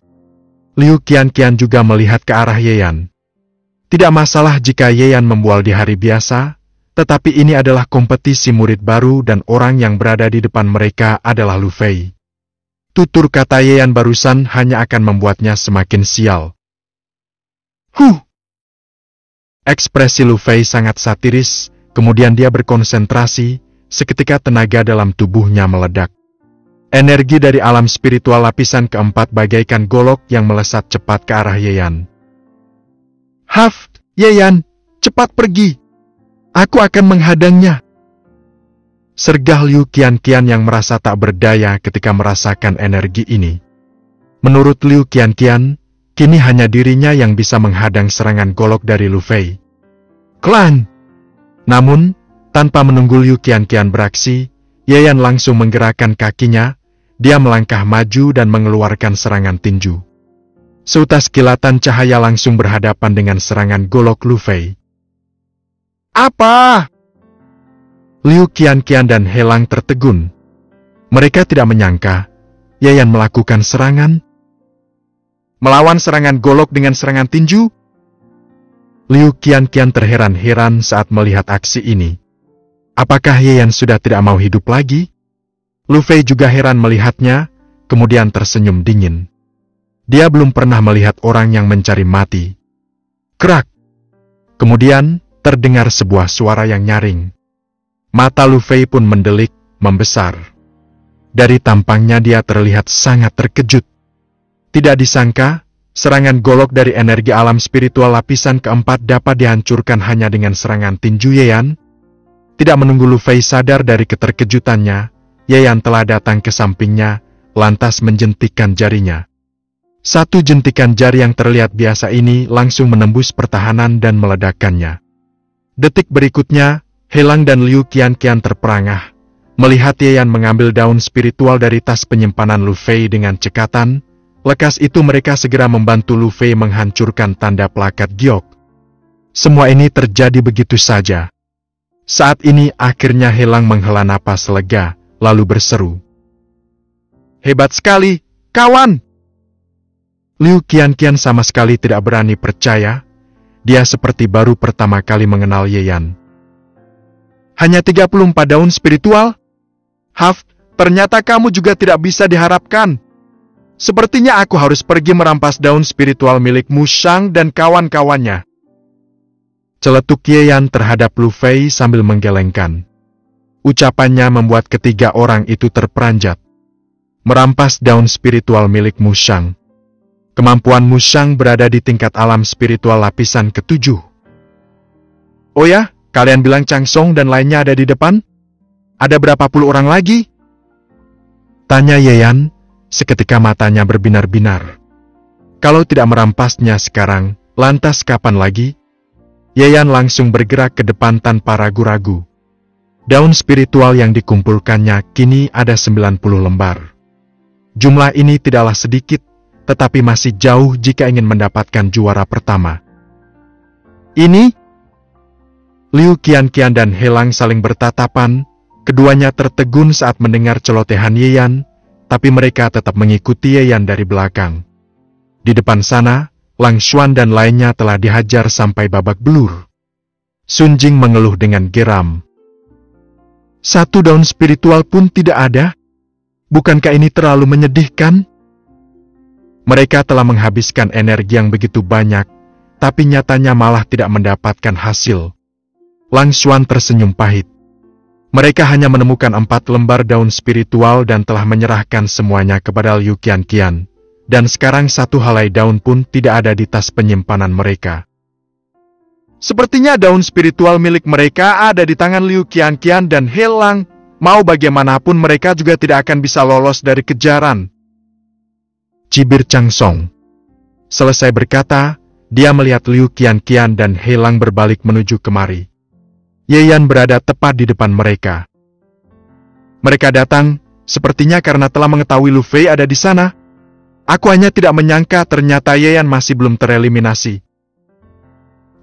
Liu Qianqian juga melihat ke arah Yeyan. Tidak masalah jika Yeyan membual di hari biasa, tetapi ini adalah kompetisi murid baru dan orang yang berada di depan mereka adalah Lu Fei. Tutur kata Yeyan barusan hanya akan membuatnya semakin sial. Ekspresi Lu Fei sangat satiris, kemudian dia berkonsentrasi, seketika tenaga dalam tubuhnya meledak. Energi dari alam spiritual lapisan keempat bagaikan golok yang melesat cepat ke arah Yeyan. Yeyan, cepat pergi. Aku akan menghadangnya. Sergah Liu Qianqian yang merasa tak berdaya ketika merasakan energi ini. Menurut Liu Qianqian, kini hanya dirinya yang bisa menghadang serangan golok dari Lu Fei. Klan! Namun, tanpa menunggu Liu Qianqian beraksi, Yeyan langsung menggerakkan kakinya. Dia melangkah maju dan mengeluarkan serangan tinju. Seutas kilatan cahaya langsung berhadapan dengan serangan golok Lu Fei. Apa? Liu Qianqian dan Helang tertegun. Mereka tidak menyangka Yeyan melakukan serangan. Melawan serangan golok dengan serangan tinju? Liu Qianqian terheran-heran saat melihat aksi ini. Apakah Yeyan sudah tidak mau hidup lagi? Lu Fei juga heran melihatnya, kemudian tersenyum dingin. Dia belum pernah melihat orang yang mencari mati. Krak! Kemudian, terdengar sebuah suara yang nyaring. Mata Lu Fei pun mendelik, membesar. Dari tampangnya dia terlihat sangat terkejut. Tidak disangka, serangan golok dari energi alam spiritual lapisan keempat dapat dihancurkan hanya dengan serangan tinju Yeyan. Tidak menunggu Lu Fei sadar dari keterkejutannya, Yeyan telah datang ke sampingnya, lantas menjentikkan jarinya. Satu jentikan jari yang terlihat biasa ini langsung menembus pertahanan dan meledakkannya. Detik berikutnya, Helang dan Liu Qianqian terperangah, melihat Yeyan mengambil daun spiritual dari tas penyimpanan Lu Fei dengan cekatan. Lekas itu mereka segera membantu Lu Fei menghancurkan tanda plakat giok. Semua ini terjadi begitu saja. Saat ini akhirnya Helang menghela napas lega, lalu berseru. Hebat sekali, kawan! Liu Qianqian sama sekali tidak berani percaya. Dia seperti baru pertama kali mengenal Yeyan. Hanya 34 daun spiritual? Ternyata kamu juga tidak bisa diharapkan. Sepertinya aku harus pergi merampas daun spiritual milik Mu Shang dan kawan-kawannya. Celetuk Ye Yan terhadap Lu Fei sambil menggelengkan. Ucapannya membuat ketiga orang itu terperanjat. Merampas daun spiritual milik Mu Shang. Kemampuan Mu Shang berada di tingkat alam spiritual lapisan ke-7. Oh ya, kalian bilang Chang Song dan lainnya ada di depan? Ada berapa puluh orang lagi? Tanya Ye Yan, seketika matanya berbinar-binar. Kalau tidak merampasnya sekarang, lantas kapan lagi? Ye Yan langsung bergerak ke depan tanpa ragu-ragu. Daun spiritual yang dikumpulkannya kini ada 90 lembar. Jumlah ini tidaklah sedikit, tetapi masih jauh jika ingin mendapatkan juara pertama. Ini? Liu Qianqian dan He Lang saling bertatapan, keduanya tertegun saat mendengar celotehan Ye Yan, tapi mereka tetap mengikuti Ye Yan dari belakang. Di depan sana, Lang Xuan dan lainnya telah dihajar sampai babak belur. Sun Jing mengeluh dengan geram. Satu daun spiritual pun tidak ada? Bukankah ini terlalu menyedihkan? Mereka telah menghabiskan energi yang begitu banyak, tapi nyatanya malah tidak mendapatkan hasil. Lang Xuan tersenyum pahit. Mereka hanya menemukan 4 lembar daun spiritual dan telah menyerahkan semuanya kepada Liu Qianqian. Dan sekarang satu helai daun pun tidak ada di tas penyimpanan mereka. Sepertinya daun spiritual milik mereka ada di tangan Liu Qianqian dan He Lang. Mau bagaimanapun mereka juga tidak akan bisa lolos dari kejaran. Cibir Chang Song. Selesai berkata, dia melihat Liu Qianqian dan He Lang berbalik menuju kemari. Ye Yan berada tepat di depan mereka. Mereka datang, sepertinya karena telah mengetahui Lu Fei ada di sana. Aku hanya tidak menyangka ternyata Ye Yan masih belum tereliminasi.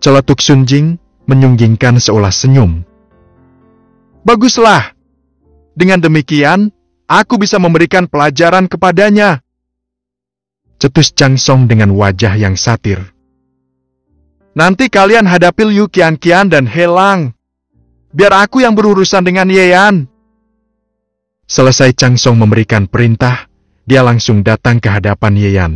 Celetuk Sun Jing, menyunggingkan seolah senyum. Baguslah. Dengan demikian, aku bisa memberikan pelajaran kepadanya. Cetus Chang Song dengan wajah yang satir. Nanti kalian hadapi Liu Qianqian dan He Lang. Biar aku yang berurusan dengan Ye Yan. Selesai Chang Song memberikan perintah, dia langsung datang ke hadapan Ye Yan.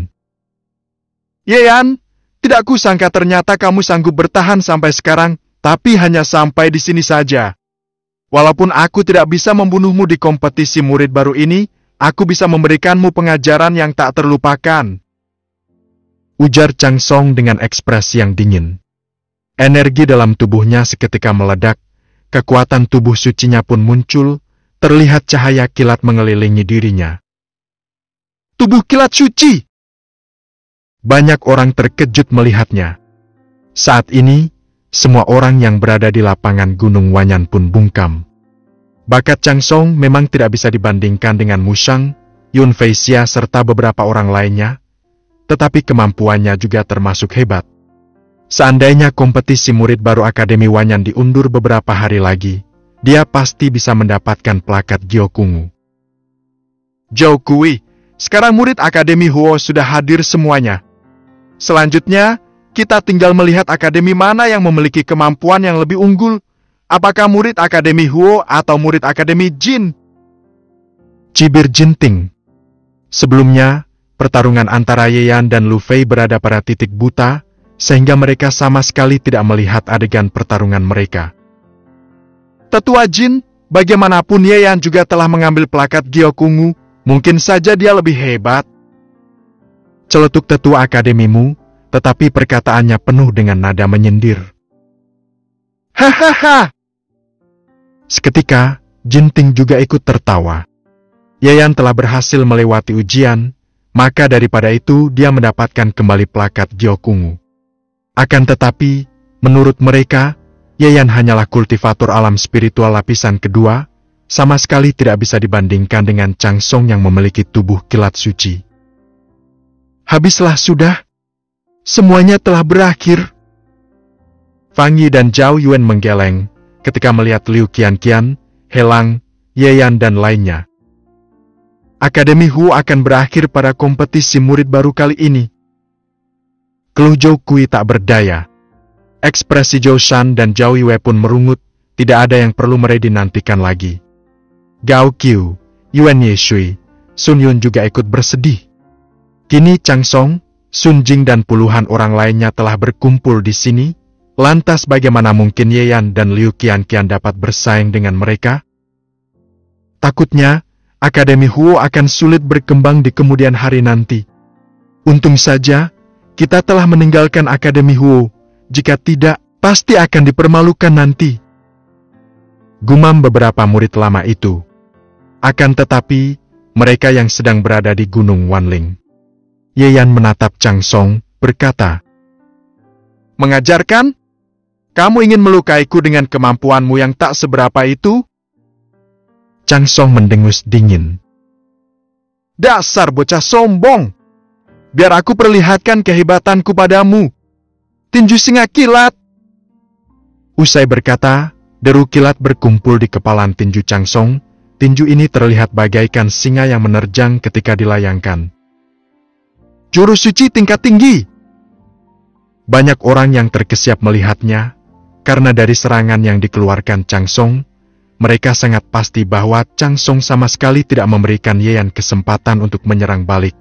Ye Yan, tidak kusangka ternyata kamu sanggup bertahan sampai sekarang, tapi hanya sampai di sini saja. Walaupun aku tidak bisa membunuhmu di kompetisi murid baru ini, aku bisa memberikanmu pengajaran yang tak terlupakan. Ujar Chang Song dengan ekspresi yang dingin. Energi dalam tubuhnya seketika meledak, kekuatan tubuh sucinya pun muncul, terlihat cahaya kilat mengelilingi dirinya. Tubuh kilat suci! Banyak orang terkejut melihatnya. Saat ini, semua orang yang berada di lapangan Gunung Wanyan pun bungkam. Bakat Chang Song memang tidak bisa dibandingkan dengan Mu Shang, Yun Fei Xia serta beberapa orang lainnya, tetapi kemampuannya juga termasuk hebat. Seandainya kompetisi murid baru Akademi Wanyan diundur beberapa hari lagi, dia pasti bisa mendapatkan plakat Gyokungu. Zhou Kui, sekarang murid Akademi Huo sudah hadir semuanya. Selanjutnya, kita tinggal melihat akademi mana yang memiliki kemampuan yang lebih unggul. Apakah murid Akademi Huo atau murid Akademi Jin? Cibir Jinting. Sebelumnya, pertarungan antara Ye Yan dan Lu Fei berada pada titik buta, sehingga mereka sama sekali tidak melihat adegan pertarungan mereka. Tetua Jin, bagaimanapun Ye Yan juga telah mengambil plakat Gyokungu, mungkin saja dia lebih hebat. Celetuk tetua akademimu, tetapi perkataannya penuh dengan nada menyindir. Hahaha! Seketika, Jinting juga ikut tertawa. Ye Yan telah berhasil melewati ujian, maka daripada itu dia mendapatkan kembali plakat Gyokungu. Akan tetapi, menurut mereka, Ye Yan hanyalah kultivator alam spiritual lapisan kedua, sama sekali tidak bisa dibandingkan dengan Chang Song yang memiliki tubuh kilat suci. Habislah sudah. Semuanya telah berakhir. Fang Yi dan Zhao Yuan menggeleng ketika melihat Liu Qianqian, He Lang, Ye Yan dan lainnya. Akademi Hu akan berakhir pada kompetisi murid baru kali ini. Keluh Zhou Kui tak berdaya. Ekspresi Zhou Shan dan Zhao Yue pun merungut, tidak ada yang perlu mereka dinantikan lagi. Gao Qiu, Yuan Yeshui, Sun Yun juga ikut bersedih. Kini Chang Song, Sun Jing dan puluhan orang lainnya telah berkumpul di sini. Lantas bagaimana mungkin Ye Yan dan Liu Qianqian dapat bersaing dengan mereka? Takutnya, Akademi Huo akan sulit berkembang di kemudian hari nanti. Untung saja, kita telah meninggalkan Akademi Huo. Jika tidak, pasti akan dipermalukan nanti. Gumam beberapa murid lama itu. Akan tetapi, mereka yang sedang berada di Gunung Wanling. Ye Yan menatap Chang Song, berkata, "Mengajarkan? Kamu ingin melukaiku dengan kemampuanmu yang tak seberapa itu?" Chang Song mendengus dingin. "Dasar bocah sombong! Biar aku perlihatkan kehebatanku padamu. Tinju singa kilat!" Usai berkata, deru kilat berkumpul di kepalan tinju Chang Song. Tinju ini terlihat bagaikan singa yang menerjang ketika dilayangkan. "Jurus suci tingkat tinggi!" Banyak orang yang terkesiap melihatnya, karena dari serangan yang dikeluarkan Chang Song, mereka sangat pasti bahwa Chang Song sama sekali tidak memberikan Ye Yan kesempatan untuk menyerang balik.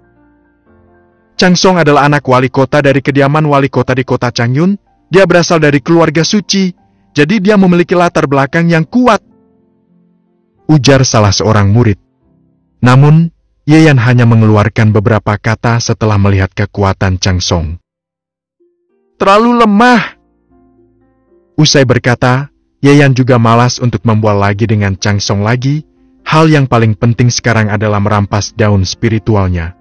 Chang Song adalah anak wali kota dari kediaman wali kota di kota Changyun. Dia berasal dari keluarga suci, jadi dia memiliki latar belakang yang kuat, ujar salah seorang murid. Namun, Ye Yan hanya mengeluarkan beberapa kata setelah melihat kekuatan Chang Song. "Terlalu lemah." Usai berkata, Ye Yan juga malas untuk membual lagi dengan Chang Song lagi. Hal yang paling penting sekarang adalah merampas daun spiritualnya.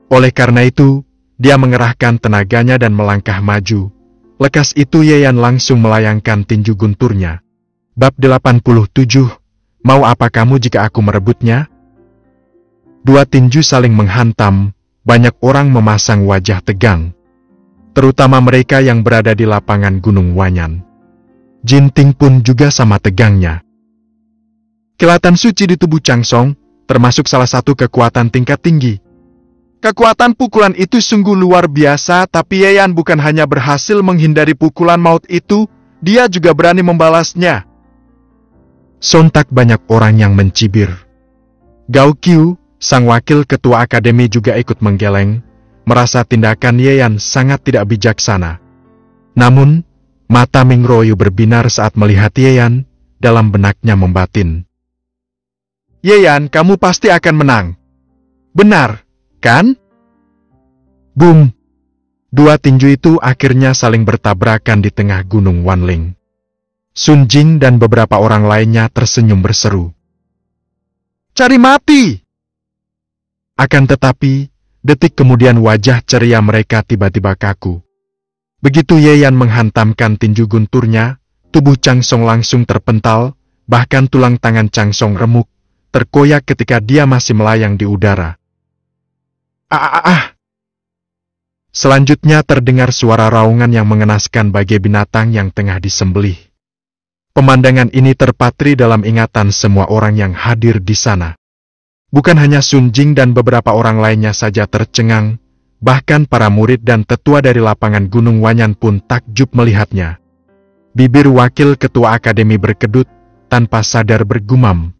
Oleh karena itu, dia mengerahkan tenaganya dan melangkah maju. Lekas itu Ye Yan langsung melayangkan tinju gunturnya. Bab 87, mau apa kamu jika aku merebutnya? Dua tinju saling menghantam, banyak orang memasang wajah tegang. Terutama mereka yang berada di lapangan Gunung Wanyan. Jin Ting pun juga sama tegangnya. Kilatan suci di tubuh Chang Song, termasuk salah satu kekuatan tingkat tinggi. Kekuatan pukulan itu sungguh luar biasa, tapi Ye Yan bukan hanya berhasil menghindari pukulan maut itu, dia juga berani membalasnya. Sontak banyak orang yang mencibir. Gao Qiu, sang wakil ketua akademi juga ikut menggeleng, merasa tindakan Ye Yan sangat tidak bijaksana. Namun, mata Ming Royu berbinar saat melihat Ye Yan, dalam benaknya membatin. "Ye Yan, kamu pasti akan menang. Benar, kan?" Boom! Dua tinju itu akhirnya saling bertabrakan di tengah Gunung Wanling. Sun Jing dan beberapa orang lainnya tersenyum berseru, "Cari mati!" Akan tetapi, detik kemudian wajah ceria mereka tiba-tiba kaku. Begitu Ye Yan menghantamkan tinju gunturnya, tubuh Chang Song langsung terpental, bahkan tulang tangan Chang Song remuk, terkoyak ketika dia masih melayang di udara. Selanjutnya terdengar suara raungan yang mengenaskan bagai binatang yang tengah disembelih. Pemandangan ini terpatri dalam ingatan semua orang yang hadir di sana. Bukan hanya Sun Jing dan beberapa orang lainnya saja tercengang, bahkan para murid dan tetua dari lapangan Gunung Wanyan pun takjub melihatnya. Bibir wakil ketua akademi berkedut, tanpa sadar bergumam.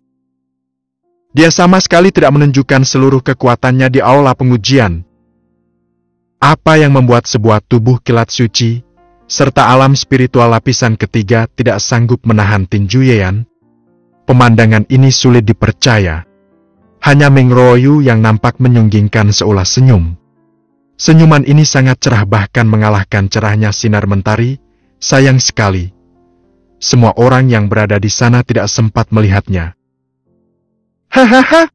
Dia sama sekali tidak menunjukkan seluruh kekuatannya di aula pengujian. Apa yang membuat sebuah tubuh kilat suci, serta alam spiritual lapisan ketiga tidak sanggup menahan tinju Ye Yan? Pemandangan ini sulit dipercaya. Hanya Ming Royu yang nampak menyunggingkan seulas senyum. Senyuman ini sangat cerah bahkan mengalahkan cerahnya sinar mentari. Sayang sekali, semua orang yang berada di sana tidak sempat melihatnya. Hahaha!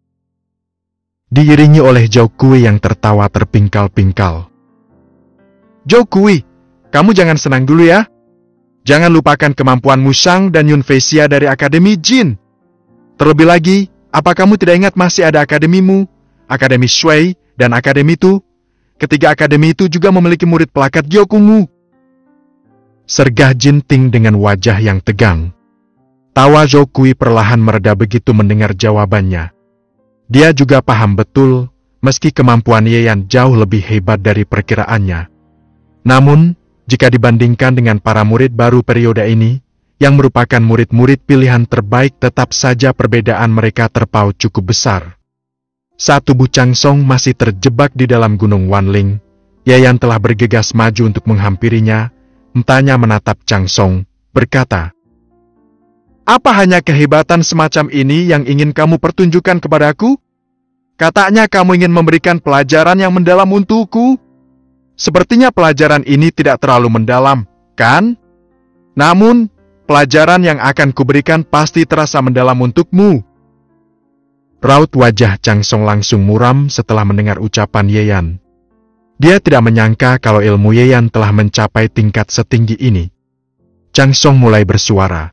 Diiringi oleh Zhou Kui yang tertawa terpingkal-pingkal. "Zhou Kui, kamu jangan senang dulu ya. Jangan lupakan kemampuan Musang dan Yun Feisia dari Akademi Jin. Terlebih lagi, apa kamu tidak ingat masih ada akademimu, Akademi Shui, dan Akademi Tu? Ketiga akademi itu juga memiliki murid pelakat Gyokungu." Sergah Jin Ting dengan wajah yang tegang. Tawa Zhou Kui perlahan mereda begitu mendengar jawabannya. Dia juga paham betul, meski kemampuan Ye Yan jauh lebih hebat dari perkiraannya. Namun, jika dibandingkan dengan para murid baru periode ini, yang merupakan murid-murid pilihan terbaik, tetap saja perbedaan mereka terpaut cukup besar. Saat tubuh Chang Song masih terjebak di dalam gunung Wanling, Yayan telah bergegas maju untuk menghampirinya, matanya menatap Chang Song, berkata, "Apa hanya kehebatan semacam ini yang ingin kamu pertunjukkan kepadaku? Katanya kamu ingin memberikan pelajaran yang mendalam untukku. Sepertinya pelajaran ini tidak terlalu mendalam, kan? Namun, pelajaran yang akan kuberikan pasti terasa mendalam untukmu." Raut wajah Chang Song langsung muram setelah mendengar ucapan Yayan. Dia tidak menyangka kalau ilmu Yayan telah mencapai tingkat setinggi ini. Chang Song mulai bersuara.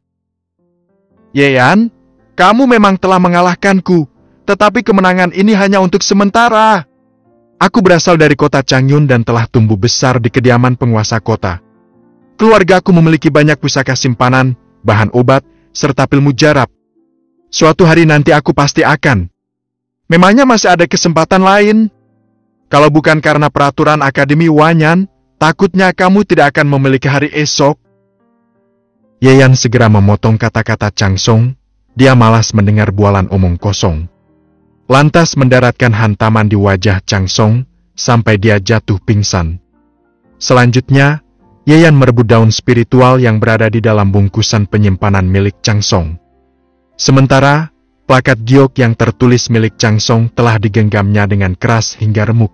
"Yayan, kamu memang telah mengalahkanku, tetapi kemenangan ini hanya untuk sementara. Aku berasal dari kota Changyun dan telah tumbuh besar di kediaman penguasa kota. Keluargaku memiliki banyak pusaka simpanan, bahan obat, serta pil mujarab. Suatu hari nanti aku pasti akan. Memangnya masih ada kesempatan lain? Kalau bukan karena peraturan Akademi Wanyan, takutnya kamu tidak akan memiliki hari esok." Yayan segera memotong kata-kata Chang Song. Dia malas mendengar bualan omong kosong. Lantas mendaratkan hantaman di wajah Chang Song, sampai dia jatuh pingsan. Selanjutnya, Yayan merebut daun spiritual yang berada di dalam bungkusan penyimpanan milik Chang Song. Sementara, plakat giok yang tertulis milik Chang Song telah digenggamnya dengan keras hingga remuk.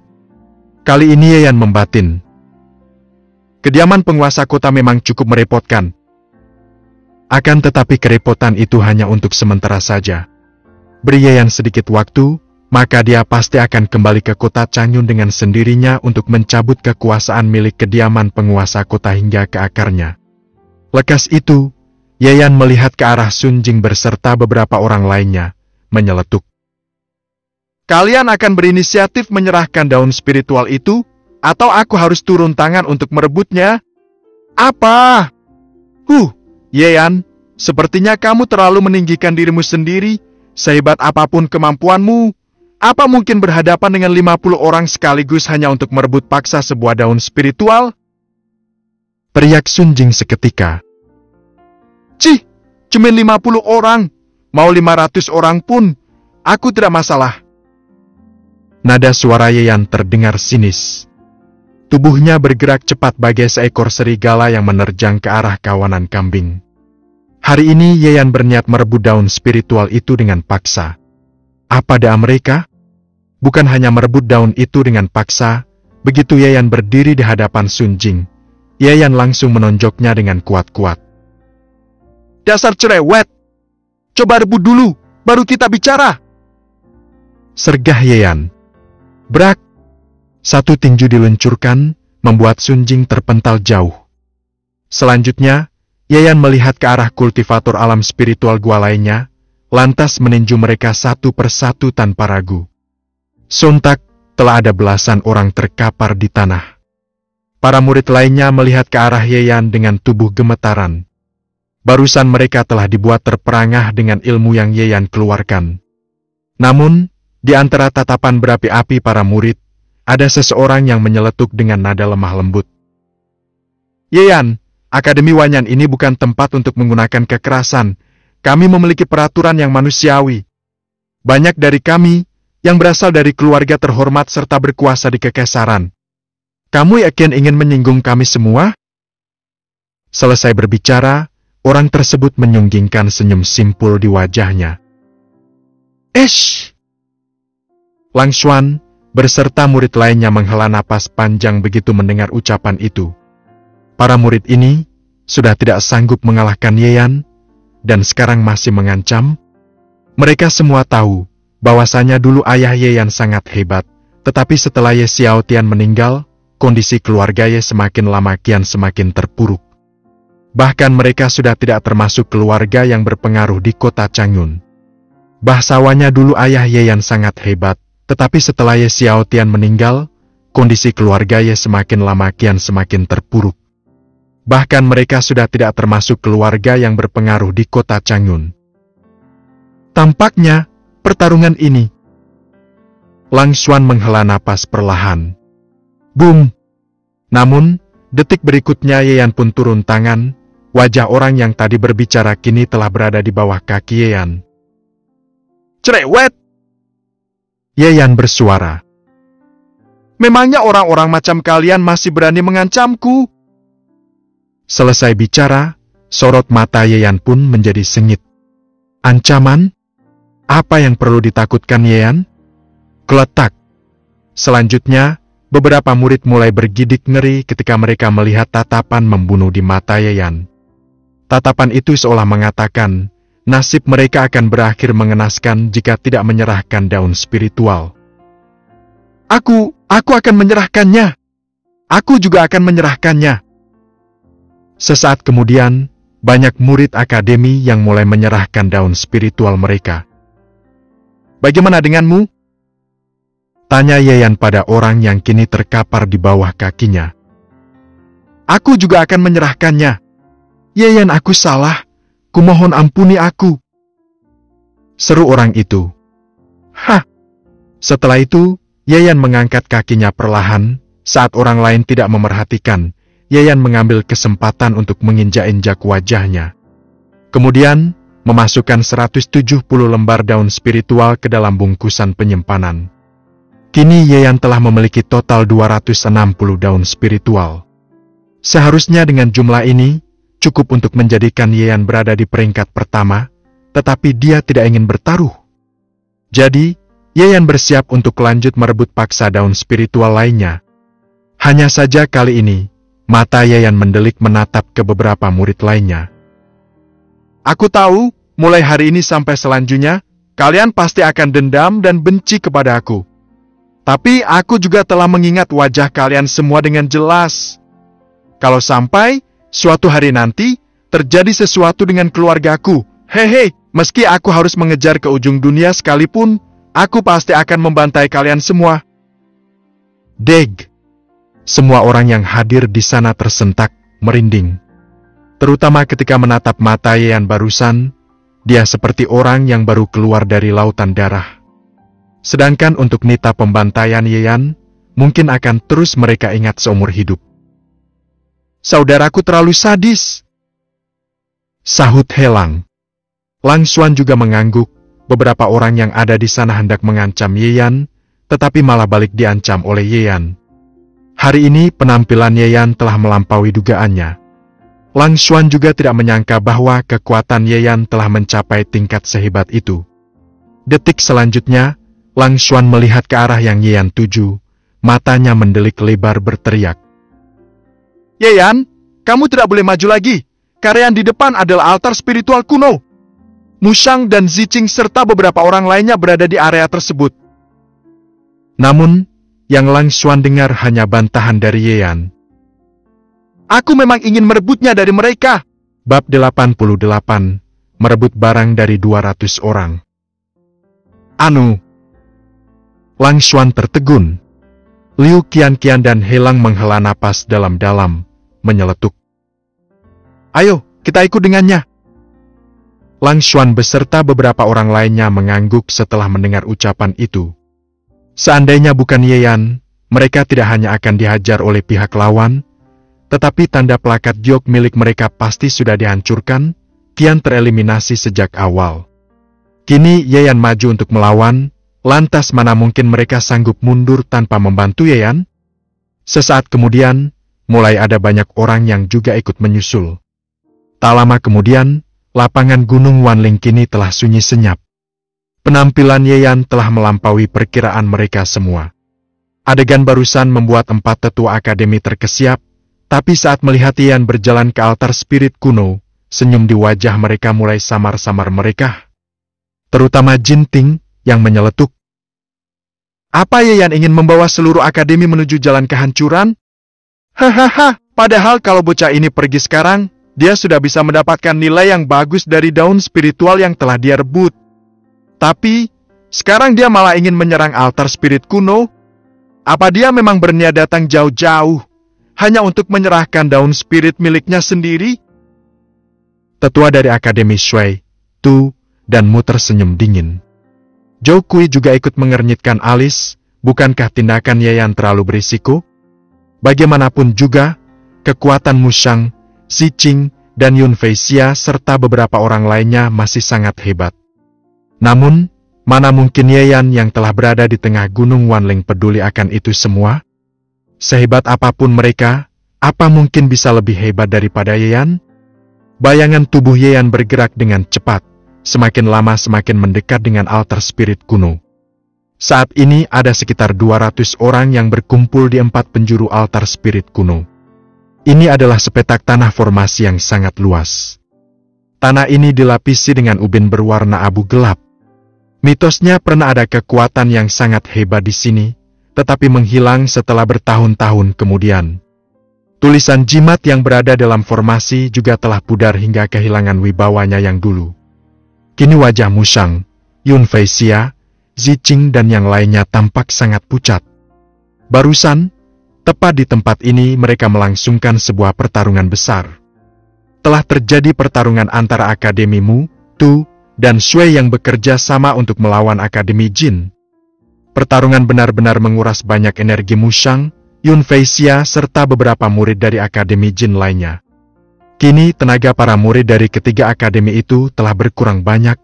Kali ini Yayan membatin. Kediaman penguasa kota memang cukup merepotkan. Akan tetapi kerepotan itu hanya untuk sementara saja. Beri Yayan sedikit waktu, maka dia pasti akan kembali ke kota Changyun dengan sendirinya untuk mencabut kekuasaan milik kediaman penguasa kota hingga ke akarnya. Lekas itu, Yayan melihat ke arah Sun Jing berserta beberapa orang lainnya, menyeletuk. "Kalian akan berinisiatif menyerahkan daun spiritual itu, atau aku harus turun tangan untuk merebutnya? Apa? Yayan, sepertinya kamu terlalu meninggikan dirimu sendiri. Sehebat apapun kemampuanmu, apa mungkin berhadapan dengan 50 orang sekaligus hanya untuk merebut paksa sebuah daun spiritual?" Teriak Sun Jing seketika. "Cih, cuma 50 orang. Mau 500 orang pun, aku tidak masalah." Nada suara Yayan terdengar sinis. Tubuhnya bergerak cepat bagai seekor serigala yang menerjang ke arah kawanan kambing. Hari ini Yayan berniat merebut daun spiritual itu dengan paksa. Apa daya mereka? Bukan hanya merebut daun itu dengan paksa, begitu Yayan berdiri di hadapan Sun Jing, Yayan langsung menonjoknya dengan kuat-kuat. "Dasar cerewet! Coba rebut dulu, baru kita bicara!" Sergah Yayan. Brak! Satu tinju diluncurkan, membuat Sun Jing terpental jauh. Selanjutnya, Yayan melihat ke arah kultivator alam spiritual gua lainnya, lantas meninju mereka satu persatu tanpa ragu. Sontak, telah ada belasan orang terkapar di tanah. Para murid lainnya melihat ke arah Yayan dengan tubuh gemetaran. Barusan mereka telah dibuat terperangah dengan ilmu yang Yayan keluarkan. Namun, di antara tatapan berapi-api para murid, ada seseorang yang menyeletuk dengan nada lemah lembut. "Yayan, Akademi Wanyan ini bukan tempat untuk menggunakan kekerasan. Kami memiliki peraturan yang manusiawi. Banyak dari kami, yang berasal dari keluarga terhormat serta berkuasa di kekaisaran. Kamu yakin ingin menyinggung kami semua?" Selesai berbicara, orang tersebut menyunggingkan senyum simpul di wajahnya. "Esh!" Lang Xuan berserta murid lainnya menghela napas panjang begitu mendengar ucapan itu. Para murid ini sudah tidak sanggup mengalahkan Yayan, dan sekarang masih mengancam. Mereka semua tahu bahwasanya dulu ayah Yayan sangat hebat, tetapi setelah Ye Xiao Tian meninggal, kondisi keluarga Ye semakin lama kian semakin terpuruk. Bahkan mereka sudah tidak termasuk keluarga yang berpengaruh di kota Changyun. Bahsawannya dulu ayah Yayan sangat hebat, tetapi setelah Ye Xiao Tian meninggal, kondisi keluarga Ye semakin lama kian semakin terpuruk. Bahkan mereka sudah tidak termasuk keluarga yang berpengaruh di kota Changyun. Tampaknya, pertarungan ini. Lang Xuan menghela napas perlahan. Boom! Namun, detik berikutnya Yayan pun turun tangan, wajah orang yang tadi berbicara kini telah berada di bawah kaki Yayan. "Cerewet!" Yayan bersuara. Memangnya orang-orang macam kalian masih berani mengancamku? Selesai bicara, sorot mata Yayan pun menjadi sengit. Ancaman? Apa yang perlu ditakutkan Yayan? Keletak. Selanjutnya, beberapa murid mulai bergidik ngeri ketika mereka melihat tatapan membunuh di mata Yayan. Tatapan itu seolah mengatakan, nasib mereka akan berakhir mengenaskan jika tidak menyerahkan daun spiritual. Aku akan menyerahkannya. Aku juga akan menyerahkannya. Sesaat kemudian, banyak murid akademi yang mulai menyerahkan daun spiritual mereka. Bagaimana denganmu? Tanya Yayan pada orang yang kini terkapar di bawah kakinya. Aku juga akan menyerahkannya. Yayan, aku salah. Kumohon ampuni aku. Seru orang itu. Hah! Setelah itu, Yayan mengangkat kakinya perlahan, saat orang lain tidak memerhatikan. Yayan mengambil kesempatan untuk menginjak-injak wajahnya. Kemudian, memasukkan 170 lembar daun spiritual ke dalam bungkusan penyimpanan. Kini Yayan telah memiliki total 260 daun spiritual. Seharusnya dengan jumlah ini, cukup untuk menjadikan Yayan berada di peringkat pertama, tetapi dia tidak ingin bertaruh. Jadi, Yayan bersiap untuk lanjut merebut paksa daun spiritual lainnya. Hanya saja kali ini, mata Yayan mendelik menatap ke beberapa murid lainnya. Aku tahu, mulai hari ini sampai selanjutnya, kalian pasti akan dendam dan benci kepada aku. Tapi aku juga telah mengingat wajah kalian semua dengan jelas. Kalau sampai, suatu hari nanti, terjadi sesuatu dengan keluargaku, hehe, meski aku harus mengejar ke ujung dunia sekalipun, aku pasti akan membantai kalian semua. Deg. Semua orang yang hadir di sana tersentak, merinding. Terutama ketika menatap mata Yayan barusan, dia seperti orang yang baru keluar dari lautan darah. Sedangkan untuk nita pembantaian Yayan, mungkin akan terus mereka ingat seumur hidup. Saudaraku terlalu sadis, sahut Helang. Lang Xuan juga mengangguk. Beberapa orang yang ada di sana hendak mengancam Yayan, tetapi malah balik diancam oleh Yayan. Hari ini penampilan Yayan telah melampaui dugaannya. Lang Xuan juga tidak menyangka bahwa kekuatan Yayan telah mencapai tingkat sehebat itu. Detik selanjutnya, Lang Xuan melihat ke arah yang Yayan tuju, matanya mendelik lebar berteriak. Yayan, kamu tidak boleh maju lagi. Karyan di depan adalah altar spiritual kuno. Mushang dan Ziqing serta beberapa orang lainnya berada di area tersebut. Namun, yang Lang Xuan dengar hanya bantahan dari Yayan. Aku memang ingin merebutnya dari mereka. Bab 88, merebut barang dari 200 orang. Anu. Lang Xuan tertegun. Liu Qianqian dan Helang menghela napas dalam-dalam, menyeletuk. Ayo, kita ikut dengannya. Lang Xuan beserta beberapa orang lainnya mengangguk setelah mendengar ucapan itu. Seandainya bukan Yayan, mereka tidak hanya akan dihajar oleh pihak lawan, tetapi tanda plakat Giok milik mereka pasti sudah dihancurkan, kian tereliminasi sejak awal. Kini Yayan maju untuk melawan, lantas mana mungkin mereka sanggup mundur tanpa membantu Yayan? Sesaat kemudian, mulai ada banyak orang yang juga ikut menyusul. Tak lama kemudian, lapangan Gunung Wanling kini telah sunyi senyap. Penampilan Yayan telah melampaui perkiraan mereka semua. Adegan barusan membuat 4 tetua akademi terkesiap, tapi saat melihat Yayan berjalan ke altar spirit kuno, senyum di wajah mereka mulai samar-samar mereka. Terutama Jinting yang menyeletuk. Apa Yayan ingin membawa seluruh akademi menuju jalan kehancuran? Hahaha, padahal kalau bocah ini pergi sekarang, dia sudah bisa mendapatkan nilai yang bagus dari daun spiritual yang telah dia rebut. Tapi, sekarang dia malah ingin menyerang altar spirit kuno. Apa dia memang berniat datang jauh-jauh, hanya untuk menyerahkan daun spirit miliknya sendiri? Tetua dari Akademi Shui, Tu, dan Mu tersenyum dingin. Zhou Kui juga ikut mengernyitkan alis, bukankah tindakan Yayan terlalu berisiko? Bagaimanapun juga, kekuatan Mushang, Ziqing, dan Yun Feixia serta beberapa orang lainnya masih sangat hebat. Namun, Mana mungkin Yeyan yang telah berada di tengah Gunung Wanling peduli akan itu semua? Sehebat apapun mereka, apa mungkin bisa lebih hebat daripada Yeyan? Bayangan tubuh Yeyan bergerak dengan cepat, semakin lama semakin mendekat dengan altar spirit kuno. Saat ini ada sekitar 200 orang yang berkumpul di 4 penjuru altar spirit kuno. Ini adalah sepetak tanah formasi yang sangat luas. Tanah ini dilapisi dengan ubin berwarna abu gelap. Mitosnya pernah ada kekuatan yang sangat hebat di sini, tetapi menghilang setelah bertahun-tahun kemudian. Tulisan jimat yang berada dalam formasi juga telah pudar hingga kehilangan wibawanya yang dulu. Kini wajah Mushang, Yun Feixia, Ziqing dan yang lainnya tampak sangat pucat. Barusan, tepat di tempat ini mereka melangsungkan sebuah pertarungan besar. Telah terjadi pertarungan antara Akademi Mu, Tu, dan Shui yang bekerja sama untuk melawan Akademi Jin. Pertarungan benar-benar menguras banyak energi Mushang, Yun Feixia, serta beberapa murid dari Akademi Jin lainnya. Kini tenaga para murid dari ketiga akademi itu telah berkurang banyak.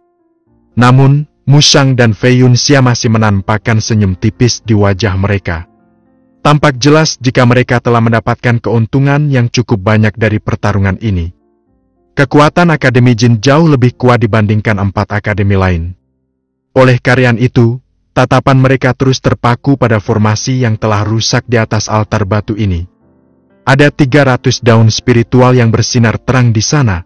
Namun, Mushang dan Fei Yunxia masih menampakkan senyum tipis di wajah mereka. Tampak jelas jika mereka telah mendapatkan keuntungan yang cukup banyak dari pertarungan ini. Kekuatan Akademi Jin jauh lebih kuat dibandingkan 4 akademi lain. Oleh karena itu, tatapan mereka terus terpaku pada formasi yang telah rusak di atas altar batu ini. Ada 300 daun spiritual yang bersinar terang di sana.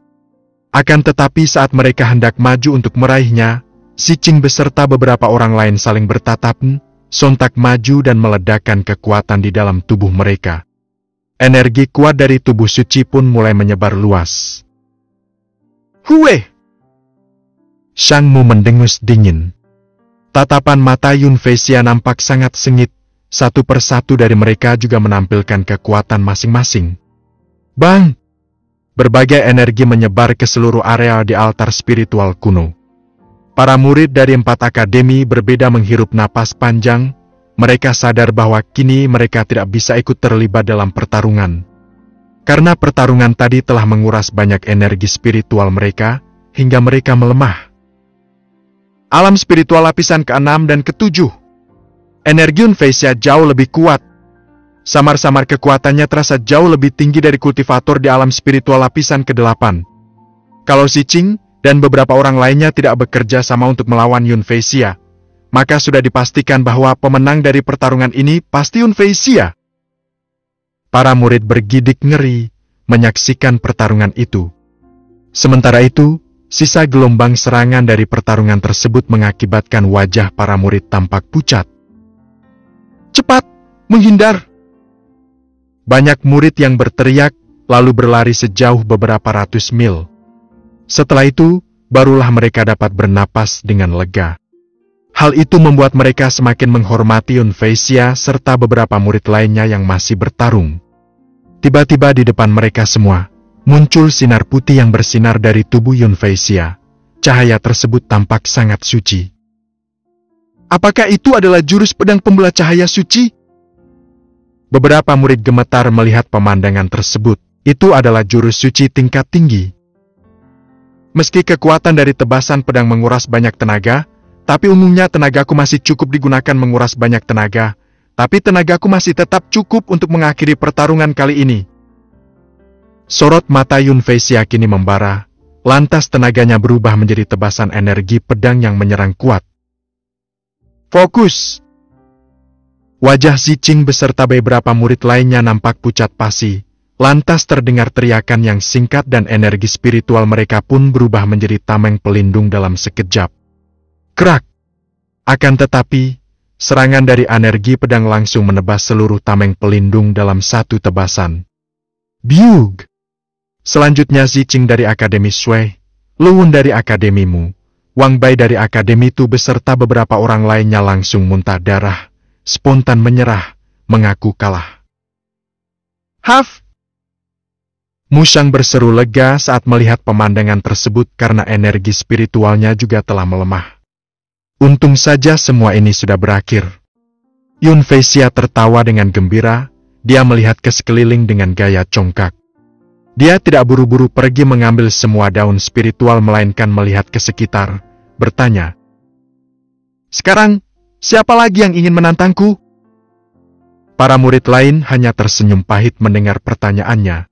Akan tetapi saat mereka hendak maju untuk meraihnya, Ziqing beserta beberapa orang lain saling bertatapan, sontak maju dan meledakkan kekuatan di dalam tubuh mereka. Energi kuat dari tubuh suci pun mulai menyebar luas. Hue! Shang Mu mendengus dingin. Tatapan mata Yun Feixia nampak sangat sengit, satu persatu dari mereka juga menampilkan kekuatan masing-masing. Bang! Berbagai energi menyebar ke seluruh area di altar spiritual kuno. Para murid dari 4 akademi berbeda menghirup napas panjang, mereka sadar bahwa kini mereka tidak bisa ikut terlibat dalam pertarungan. Karena pertarungan tadi telah menguras banyak energi spiritual mereka, hingga mereka melemah. Alam spiritual lapisan ke-6 dan ke-7. Energi Yun Feixia jauh lebih kuat. Samar-samar kekuatannya terasa jauh lebih tinggi dari kultivator di alam spiritual lapisan ke-8. Kalau Ziqing dan beberapa orang lainnya tidak bekerja sama untuk melawan Yun Feixia, maka sudah dipastikan bahwa pemenang dari pertarungan ini pasti Yun Feixia. Para murid bergidik ngeri menyaksikan pertarungan itu. Sementara itu, sisa gelombang serangan dari pertarungan tersebut mengakibatkan wajah para murid tampak pucat. Cepat, menghindar! Banyak murid yang berteriak, lalu berlari sejauh beberapa ratus mil. Setelah itu, barulah mereka dapat bernapas dengan lega. Hal itu membuat mereka semakin menghormati Yun Feixia serta beberapa murid lainnya yang masih bertarung. Tiba-tiba di depan mereka semua, muncul sinar putih yang bersinar dari tubuh Yun Feixia. Cahaya tersebut tampak sangat suci. Apakah itu adalah jurus pedang pembelah cahaya suci? Beberapa murid gemetar melihat pemandangan tersebut. Itu adalah jurus suci tingkat tinggi. Meski kekuatan dari tebasan pedang menguras banyak tenaga, tapi umumnya tenagaku masih cukup digunakan menguras banyak tenaga, tapi tenagaku masih tetap cukup untuk mengakhiri pertarungan kali ini. Sorot mata Yun Feixia kini membara, lantas tenaganya berubah menjadi tebasan energi pedang yang menyerang kuat. Fokus! Wajah Ziqing beserta beberapa murid lainnya nampak pucat pasi, lantas terdengar teriakan yang singkat dan energi spiritual mereka pun berubah menjadi tameng pelindung dalam sekejap. Krak! Akan tetapi, serangan dari energi pedang langsung menebas seluruh tameng pelindung dalam satu tebasan. Biug! Selanjutnya Ziqing dari Akademi Shui, Luwun dari Akademi Mu, Wang Bai dari Akademi Tu beserta beberapa orang lainnya langsung muntah darah, spontan menyerah, mengaku kalah. Haf! Mushang berseru lega saat melihat pemandangan tersebut karena energi spiritualnya juga telah melemah. Untung saja semua ini sudah berakhir. Yun Feixia tertawa dengan gembira, dia melihat ke sekeliling dengan gaya congkak. Dia tidak buru-buru pergi mengambil semua daun spiritual melainkan melihat ke sekitar, bertanya, Sekarang, siapa lagi yang ingin menantangku? Para murid lain hanya tersenyum pahit mendengar pertanyaannya.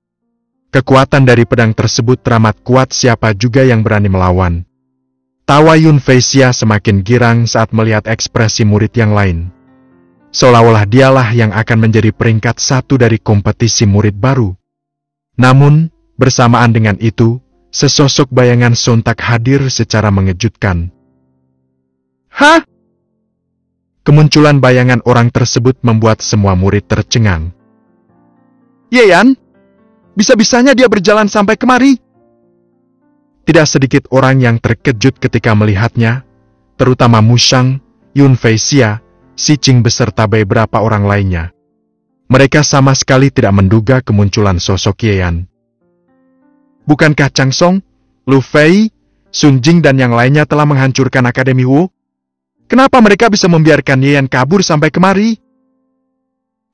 Kekuatan dari pedang tersebut teramat kuat, siapa juga yang berani melawan. Tawa Yun Feisia semakin girang saat melihat ekspresi murid yang lain. Seolah-olah dialah yang akan menjadi peringkat 1 dari kompetisi murid baru. Namun, bersamaan dengan itu, sesosok bayangan sontak hadir secara mengejutkan. Hah? Kemunculan bayangan orang tersebut membuat semua murid tercengang. Yeyan? Bisa-bisanya dia berjalan sampai kemari? Tidak sedikit orang yang terkejut ketika melihatnya, terutama Mushang, Yun Feisia, Xi-Ching beserta beberapa orang lainnya. Mereka sama sekali tidak menduga kemunculan sosok Yeyan. Bukankah Chang Song, Lu Fei, Sun Jing dan yang lainnya telah menghancurkan Akademi Wu? Kenapa mereka bisa membiarkan Yeyan kabur sampai kemari?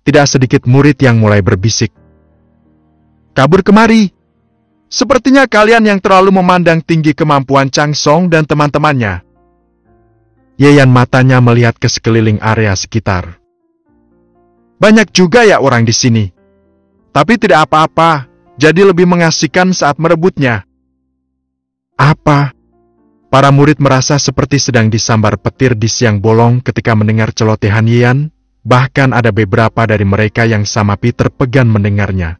Tidak sedikit murid yang mulai berbisik. Kabur kemari? Sepertinya kalian yang terlalu memandang tinggi kemampuan Chang Song dan teman-temannya. Yeyan matanya melihat ke sekeliling area sekitar. Banyak juga ya orang di sini. Tapi tidak apa-apa, jadi lebih mengasihkan saat merebutnya. Apa? Para murid merasa seperti sedang disambar petir di siang bolong ketika mendengar celotehan Yeyan, bahkan ada beberapa dari mereka yang sama Peter Pegan mendengarnya.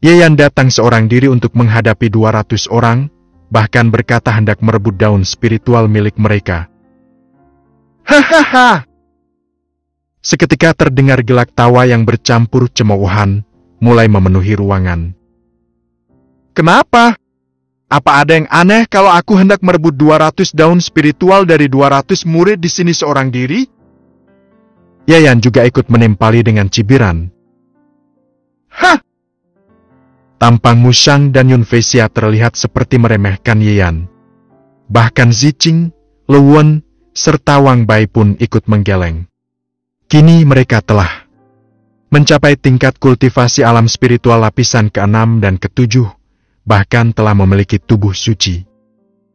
Yeyan datang seorang diri untuk menghadapi 200 orang, bahkan berkata hendak merebut daun spiritual milik mereka. Hahaha! Seketika terdengar gelak tawa yang bercampur cemoohan, mulai memenuhi ruangan. Kenapa? Apa ada yang aneh kalau aku hendak merebut 200 daun spiritual dari 200 murid di sini seorang diri? Yeyan juga ikut menimpali dengan cibiran. Hah! Tampang Mushang dan Yun Feisia terlihat seperti meremehkan Yeyan. Bahkan Xi-Ching, Lu Wen, serta Wang Bai pun ikut menggeleng. Kini mereka telah mencapai tingkat kultivasi alam spiritual lapisan ke-6 dan ke-7, bahkan telah memiliki tubuh suci.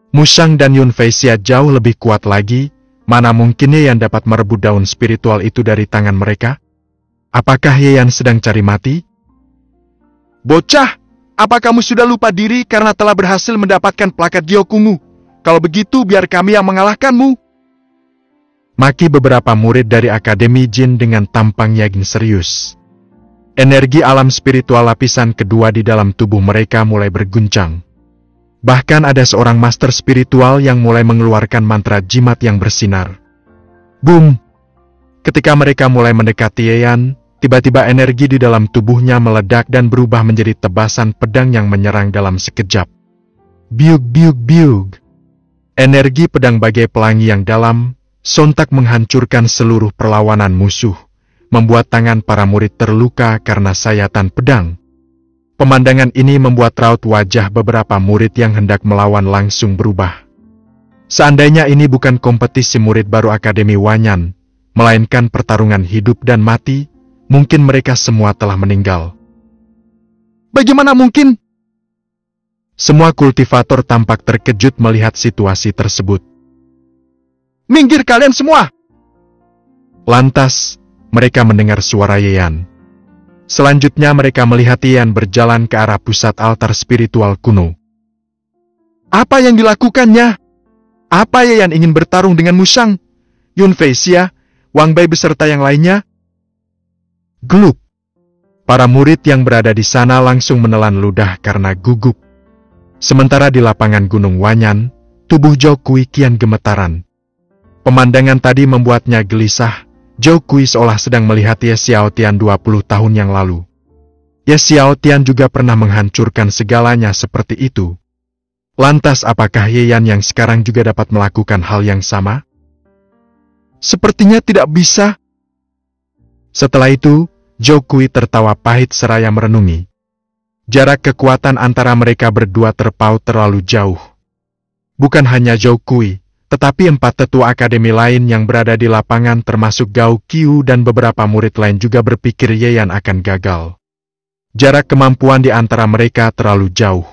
Mushang dan Yun Feisia jauh lebih kuat lagi, mana mungkin Yeyan dapat merebut daun spiritual itu dari tangan mereka? Apakah Yeyan sedang cari mati? Bocah, apa kamu sudah lupa diri karena telah berhasil mendapatkan plakat Gyokungu? Kalau begitu biar kami yang mengalahkanmu. Maki beberapa murid dari Akademi Jin dengan tampang yakin serius. Energi alam spiritual lapisan kedua di dalam tubuh mereka mulai berguncang. Bahkan ada seorang master spiritual yang mulai mengeluarkan mantra jimat yang bersinar. Boom! Ketika mereka mulai mendekati Yeyan, tiba-tiba energi di dalam tubuhnya meledak dan berubah menjadi tebasan pedang yang menyerang dalam sekejap. Biug, biug, biug. Energi pedang bagai pelangi yang dalam, sontak menghancurkan seluruh perlawanan musuh, membuat tangan para murid terluka karena sayatan pedang. Pemandangan ini membuat raut wajah beberapa murid yang hendak melawan langsung berubah. Seandainya ini bukan kompetisi murid baru Akademi Wanyan, melainkan pertarungan hidup dan mati, mungkin mereka semua telah meninggal. Bagaimana mungkin? Semua kultivator tampak terkejut melihat situasi tersebut. Minggir kalian semua! Lantas, mereka mendengar suara Yeyan. Selanjutnya mereka melihat Yeyan berjalan ke arah pusat altar spiritual kuno. Apa yang dilakukannya? Apa Yeyan ingin bertarung dengan Mushang, Yun Feisia, Wang Bai beserta yang lainnya? Gelup. Para murid yang berada di sana langsung menelan ludah karena gugup. Sementara di lapangan Gunung Wanyan, tubuh Zhou Kui kian gemetaran. Pemandangan tadi membuatnya gelisah. Zhou Kui seolah sedang melihat Ye Xiaotian 20 tahun yang lalu. Ye Xiaotian juga pernah menghancurkan segalanya seperti itu. Lantas apakah Yeyan yang sekarang juga dapat melakukan hal yang sama? Sepertinya tidak bisa. Setelah itu, Zhou Kui tertawa pahit seraya merenungi. Jarak kekuatan antara mereka berdua terpaut terlalu jauh. Bukan hanya Zhou Kui, tetapi 4 tetua akademi lain yang berada di lapangan termasuk Gao Qiu dan beberapa murid lain juga berpikir Yeyan akan gagal. Jarak kemampuan di antara mereka terlalu jauh.